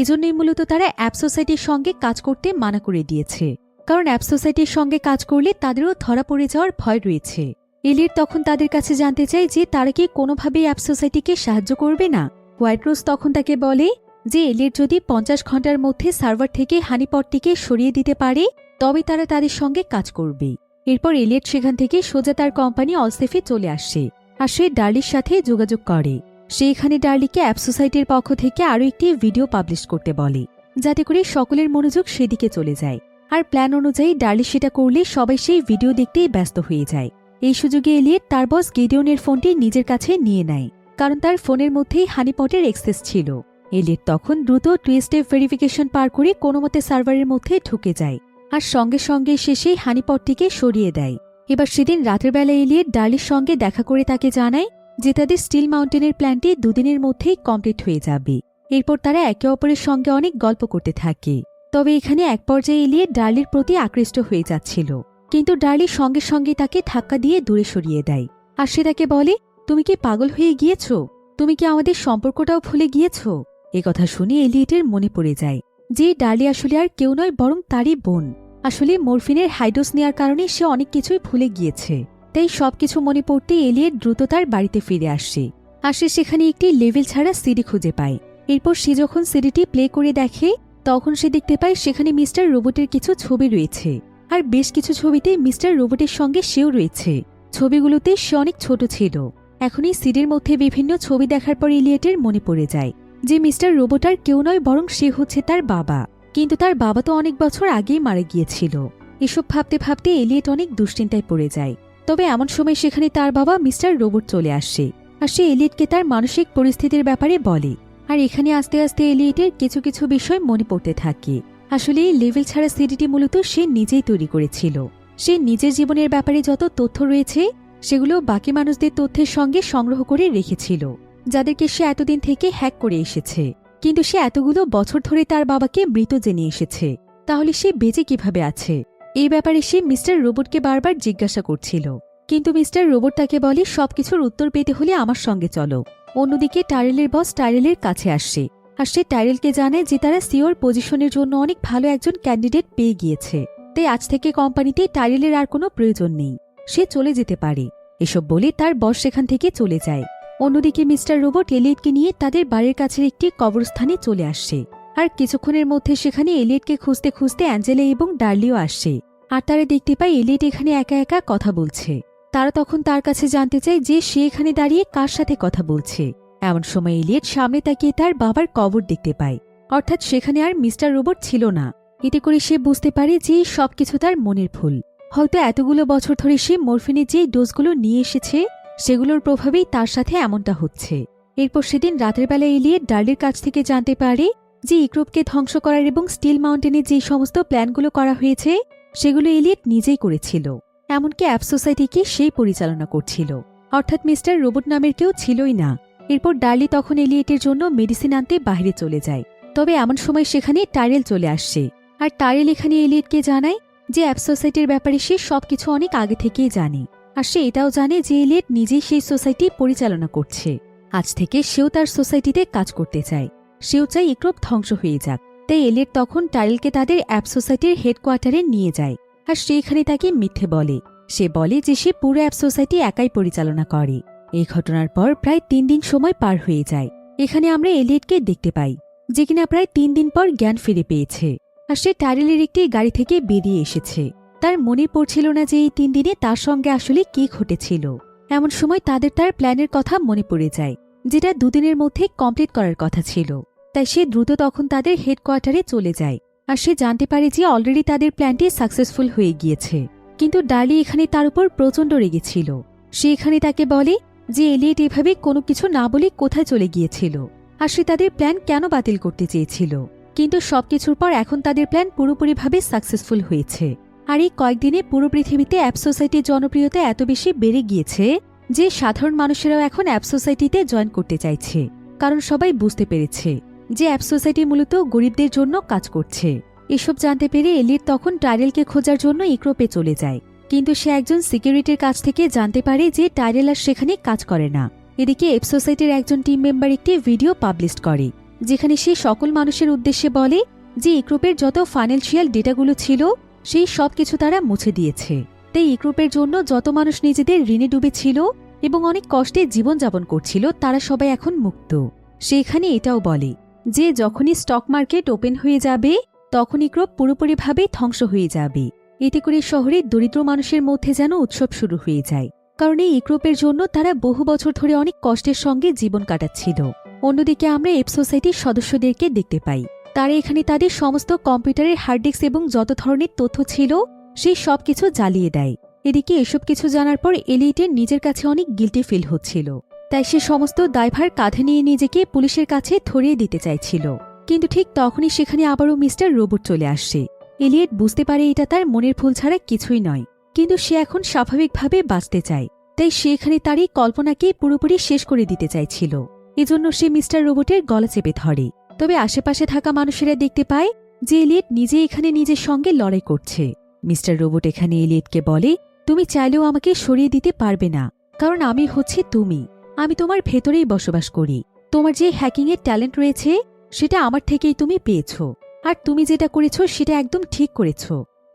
এজন্যই মূলত তারা অ্যাপ সোসাইটির সঙ্গে কাজ করতে মানা করে দিয়েছে, কারণ অ্যাপ সোসাইটির সঙ্গে কাজ করলে তাদেরও ধরা পড়ে যাওয়ার ভয় রয়েছে। এলিয়েট তখন তাদের কাছে জানতে চায় যে তারা কি কোনোভাবেই অ্যাপ সোসাইটিকে সাহায্য করবে না। হোয়াইট রোজ তখন তাকে বলে যে এলিয়েট যদি 50 ঘন্টার মধ্যে সার্ভার থেকে হানিপটটিকে সরিয়ে দিতে পারে তবে তারা তাদের সঙ্গে কাজ করবে। এরপর এলিয়েট সেখান থেকে সোজা তার কোম্পানি অলসেফে চলে আসে আর সে ডার্লির সাথে যোগাযোগ করে। সে এখানে ডার্লিকে অ্যাপ সোসাইটির পক্ষ থেকে আরও একটি ভিডিও পাবলিশ করতে বলে, যাতে করে সকলের মনোযোগ সেদিকে চলে যায়। আর প্ল্যান অনুযায়ী ডার্লি সেটা করলে সবাই সেই ভিডিও দেখতেই ব্যস্ত হয়ে যায়। এই সুযোগে এলিয়েট তার বস গিডিয়নের ফোনটি নিজের কাছে নিয়ে নেয়, কারণ তার ফোনের মধ্যেই হানিপটের অ্যাক্সেস ছিল। এলিয়েট তখন দ্রুত 2 স্টেপ ভেরিফিকেশন পার করে কোনোমতে সার্ভারের মধ্যে ঢুকে যায় আর সঙ্গে সঙ্গে সে সেই হানিপটটিকে সরিয়ে দেয়। এবার সেদিন রাতের বেলা এলিয়েট ডার্লির সঙ্গে দেখা করে তাকে জানায় যে তাদের স্টিল মাউন্টেনের প্ল্যানটি 2 দিনের মধ্যেই কমপ্লিট হয়ে যাবে। এরপর তারা একে অপরের সঙ্গে অনেক গল্প করতে থাকে। তবে এখানে এক পর্যায়ে এলিয়েট ডার্লির প্রতি আকৃষ্ট হয়ে যাচ্ছিল, কিন্তু ডার্লি সঙ্গে সঙ্গে তাকে ধাক্কা দিয়ে দূরে সরিয়ে দেয়। আর সে তাকে বলে, তুমি কি পাগল হয়ে গিয়েছ? তুমি কি আমাদের সম্পর্কটাও ভুলে গিয়েছ? কথা শুনে এলিয়েটের মনে পড়ে যায় যে ডার্লি আসলে আর কেউ নয় বরং তারই বোন। আসলে মরফিনের হাইডোজ নেওয়ার কারণে সে অনেক কিছুই ভুলে গিয়েছে। তাই সবকিছু মনে পড়তে এলিয়েট দ্রুত তার বাড়িতে ফিরে আসে। আর সে সেখানে একটি লেভেল ছাড়া সিডি খুঁজে পায়। এরপর সে যখন সিডিটি প্লে করে দেখে তখন সে দেখতে পায় সেখানে মিস্টার রোবটের কিছু ছবি রয়েছে, আর বেশ কিছু ছবিতে মিস্টার রোবটের সঙ্গে সেও রয়েছে। ছবিগুলোতে সে অনেক ছোট ছিল। এখন এই সিডির মধ্যে বিভিন্ন ছবি দেখার পর এলিয়েটের মনে পড়ে যায় যে মিস্টার রোবট আর কেউ নয় বরং সে হচ্ছে তার বাবা, কিন্তু তার বাবা তো অনেক বছর আগেই মারা গিয়েছিল। এসব ভাবতে ভাবতে এলিয়েট অনেক দুশ্চিন্তায় পড়ে যায়। তবে এমন সময় সেখানে তার বাবা মিস্টার রোবট চলে আসে আর সে এলিয়েটকে তার মানসিক পরিস্থিতির ব্যাপারে বলে। আর এখানে আস্তে আস্তে এলিয়েটের কিছু কিছু বিষয় মনে পড়তে থাকে। আসলে এই লেভেল ছাড়া সিডিটি মূলত সে নিজেই তৈরি করেছিল। সে নিজের জীবনের ব্যাপারে যত তথ্য রয়েছে সেগুলো বাকি মানুষদের তথ্যের সঙ্গে সংগ্রহ করে রেখেছিল, যাদেরকে সে এতদিন থেকে হ্যাক করে এসেছে। কিন্তু সে এতগুলো বছর ধরে তার বাবাকে মৃত জেনে এসেছে, তাহলে সে বেঁচে কিভাবে আছে এই ব্যাপারে সে মিস্টার রোবটকে বারবার জিজ্ঞাসা করছিল। কিন্তু মিস্টার রোবট তাকে বলে সবকিছুর উত্তর পেতে হলে আমার সঙ্গে চলো। অন্যদিকে টাইরেলের বস টাইরেলের কাছে আসে আর সে টাইরেলকে জানায় যে তারা সিওর পজিশনের জন্য অনেক ভালো একজন ক্যান্ডিডেট পেয়ে গিয়েছে, তাই আজ থেকে কোম্পানিতে টাইরেলের আর কোনো প্রয়োজন নেই, সে চলে যেতে পারে। এসব বলে তার বস সেখান থেকে চলে যায়। অন্যদিকে মিস্টার রোবট এলিয়েটকে নিয়ে তাদের বাড়ির কাছের একটি কবরস্থানে চলে আসে। আর কিছুক্ষণের মধ্যে সেখানে এলিয়েটকে খুঁজতে খুঁজতে অ্যাঞ্জেলা এবং ডার্লিও আসে। আর তারা দেখতে পায় এলিয়েট এখানে একা একা কথা বলছে। তারা তখন তার কাছে জানতে চায় যে সে এখানে দাঁড়িয়ে কার সাথে কথা বলছে। এমন সময় এলিয়েট সামনে তাকিয়ে তার বাবার কবর দেখতে পায়, অর্থাৎ সেখানে আর মিস্টার রোবট ছিল না। এতে করে সে বুঝতে পারে যে সবকিছু তার মনের ভুল। হয়তো এতগুলো বছর ধরে সে মরফিনের যে ডোজগুলো নিয়ে এসেছে সেগুলোর প্রভাবেই তার সাথে এমনটা হচ্ছে। এরপর সেদিন রাতের বেলা এলিয়েট ডার্লির কাছ থেকে জানতে পারে যে ইক্রোপকে ধ্বংস করার এবং স্টিল মাউন্টেনে যে সমস্ত প্ল্যানগুলো করা হয়েছে সেগুলো এলিয়েট নিজেই করেছিল। এমনকি অ্যাপ সোসাইটিকে সেই পরিচালনা করছিল, অর্থাৎ মিস্টার রোবট নামের কেউ ছিলই না। এরপর ডার্লি তখন এলিয়েটের জন্য মেডিসিন আনতে বাইরে চলে যায়। তবে এমন সময় সেখানে টাইরেল চলে আসছে। আর টাইরেল এখানে এলিয়েটকে জানায় যে অ্যাপ সোসাইটির ব্যাপারে সে সবকিছু অনেক আগে থেকেই জানে। আর সে এটাও জানে যে এলিয়েট নিজেই সেই সোসাইটি পরিচালনা করছে। আজ থেকে সেও তার সোসাইটিতে কাজ করতে চায়। সেও চায় ইক্রোপ ধ্বংস হয়ে যাক। তাই এলিয়েট তখন টাইরেলকে তাদের অ্যাপ সোসাইটির হেডকোয়ার্টারে নিয়ে যায়। আর সেখানে তাকে মিথ্যে বলে। সে বলে যে সে পুরো অ্যাপ সোসাইটি একাই পরিচালনা করে। এই ঘটনার পর প্রায় 3 দিন সময় পার হয়ে যায়। এখানে আমরা এলিয়েটকে দেখতে পাই যে কিনা প্রায় 3 দিন পর জ্ঞান ফিরে পেয়েছে। আর সে টাইরেলের একটি গাড়ি থেকে বেরিয়ে এসেছে। তার মনে পড়ছিল না যে এই 3 দিনে তার সঙ্গে আসলে কি ঘটেছিল। এমন সময় তার প্ল্যানের কথা মনে পড়ে যায়, যেটা 2 দিনের মধ্যে কমপ্লিট করার কথা ছিল। তাই সে দ্রুত তখন তাদের হেডকোয়ার্টারে চলে যায়। আর সে জানতে পারে যে অলরেডি তাদের প্ল্যানটি সাকসেসফুল হয়ে গিয়েছে। কিন্তু ডার্লি এখানে তার উপর প্রচণ্ড রেগেছিল। সে এখানে তাকে বলে যে এলিয়েট এভাবে কোনো কিছু না বলে কোথায় চলে গিয়েছিল, আর সে তাদের প্ল্যান কেন বাতিল করতে চেয়েছিল। কিন্তু সবকিছুর পর এখন তাদের প্ল্যান পুরোপুরিভাবে সাকসেসফুল হয়েছে। আর এই কয়েকদিনে পুরো পৃথিবীতে অ্যাপ সোসাইটির জনপ্রিয়তা এত বেশি বেড়ে গিয়েছে যে সাধারণ মানুষেরাও এখন অ্যাপ সোসাইটিতে জয়েন করতে চাইছে। কারণ সবাই বুঝতে পেরেছে যে অ্যাপ সোসাইটি মূলত গরিবদের জন্য কাজ করছে। এসব জানতে পেরে এলিয়েট তখন টাইরেলকে খোঁজার জন্য ইক্রোপে চলে যায়। কিন্তু সে একজন সিকিউরিটির কাছ থেকে জানতে পারে যে টাইরেল আর সেখানে কাজ করে না। এদিকে অ্যাপ সোসাইটির একজন টিম মেম্বার একটি ভিডিও পাবলিশ করে, যেখানে সে সকল মানুষের উদ্দেশ্যে বলে যে ইক্রোপের যত ফাইন্যান্সিয়াল ডেটাগুলো ছিল সেই সব কিছু তারা মুছে দিয়েছে। তাই ইক্রোপের জন্য যত মানুষ নিজেদের ঋণে ডুবেছিল এবং অনেক কষ্টে জীবনযাপন করছিল তারা সবাই এখন মুক্ত। সে এখানে এটাও বলে যে যখনই স্টক মার্কেট ওপেন হয়ে যাবে তখন ইক্রোপ পুরোপুরিভাবে ধ্বংস হয়ে যাবে। এতে করে শহরের দরিদ্র মানুষের মধ্যে যেন উৎসব শুরু হয়ে যায়, কারণ এই ইক্রোপের জন্য তারা বহু বছর ধরে অনেক কষ্টের সঙ্গে জীবন কাটাচ্ছিল। অন্যদিকে আমরা অ্যাপ সোসাইটির সদস্যদেরকে দেখতে পাই, তারা এখানে তাদের সমস্ত কম্পিউটারের হার্ড ডিস্ক এবং যত ধরনের তথ্য ছিল সেই সব কিছু জ্বালিয়ে দেয়। এদিকে এসব কিছু জানার পর এলিয়েটের নিজের কাছে অনেক গিল্টি ফিল হচ্ছিল। তাই সে সমস্ত দায়ভার কাঁধে নিয়ে নিজেকে পুলিশের কাছে ধরিয়ে দিতে চাইছিল। কিন্তু ঠিক তখনই সেখানে আবারও মিস্টার রোবট চলে আসছে। এলিয়েট বুঝতে পারে এটা তার মনের ভুল ছাড়া কিছুই নয়, কিন্তু সে এখন স্বাভাবিকভাবে বাঁচতে চায়। তাই সে এখানে তার এই কল্পনাকে পুরোপুরি শেষ করে দিতে চাইছিল। এজন্য সে মিস্টার রোবটের গলা চেপে ধরে। তবে আশেপাশে থাকা মানুষেরা দেখতে পায় যে এলিয়েট নিজে এখানে নিজের সঙ্গে লড়াই করছে। মিস্টার রোবট এখানে এলিয়েটকে বলে, তুমি চাইলেও আমাকে সরিয়ে দিতে পারবে না, কারণ আমি হচ্ছে তুমি। আমি তোমার ভেতরেই বসবাস করি। তোমার যে হ্যাকিংয়ের ট্যালেন্ট রয়েছে সেটা আমার থেকেই তুমি পেয়েছ। আর তুমি যেটা করেছ সেটা একদম ঠিক করেছ।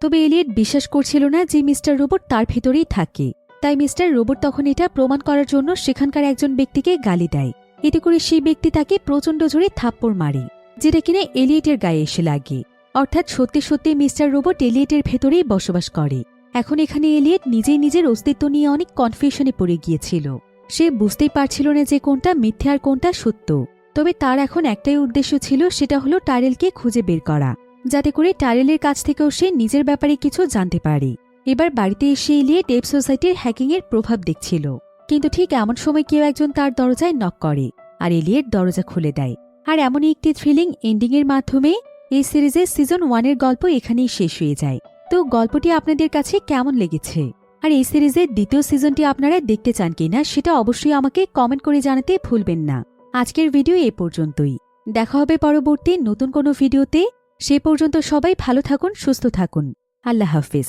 তবে এলিয়েট বিশ্বাস করছিল না যে মিস্টার রোবট তার ভেতরেই থাকে। তাই মিস্টার রোবট তখন এটা প্রমাণ করার জন্য সেখানকার একজন ব্যক্তিকে গালি দেয়। এতে করে সেই ব্যক্তি তাকে প্রচণ্ড জোরে থাপ্পড় মারে, যেটা কিনা এলিয়েটের গায়ে এসে লাগে। অর্থাৎ সত্যি সত্যি মিস্টার রোবট এলিয়েটের ভেতরেই বসবাস করে। এখন এখানে এলিয়েট নিজেই নিজের অস্তিত্ব নিয়ে অনেক কনফিউশনে পড়ে গিয়েছিল। সে বুঝতেই পারছিল না যে কোনটা মিথ্যে আর কোনটা সত্য। তবে তার এখন একটাই উদ্দেশ্য ছিল, সেটা হলো টাইরেলকে খুঁজে বের করা, যাতে করে টাইরেলের কাছ থেকেও সে নিজের ব্যাপারে কিছু জানতে পারে। এবার বাড়িতে এসে এলিয়েট অ্যাপ সোসাইটির হ্যাকিংয়ের প্রভাব দেখছিল। কিন্তু ঠিক এমন সময় কেউ একজন তার দরজায় নক করে, আর এলিয়েট দরজা খুলে দেয়। আর এমনই একটি থ্রিলিং এন্ডিংয়ের মাধ্যমে এই সিরিজের সিজন 1-এর গল্প এখানেই শেষ হয়ে যায়। তো গল্পটি আপনাদের কাছে কেমন লেগেছে, আর এই সিরিজের দ্বিতীয় সিজনটি আপনারা দেখতে চান কিনা সেটা অবশ্যই আমাকে কমেন্ট করে জানাতে ভুলবেন না। আজকের ভিডিও এ পর্যন্তই। দেখা হবে পরবর্তী নতুন কোনো ভিডিওতে। সে পর্যন্ত সবাই ভালো থাকুন, সুস্থ থাকুন। আল্লাহ হাফিজ।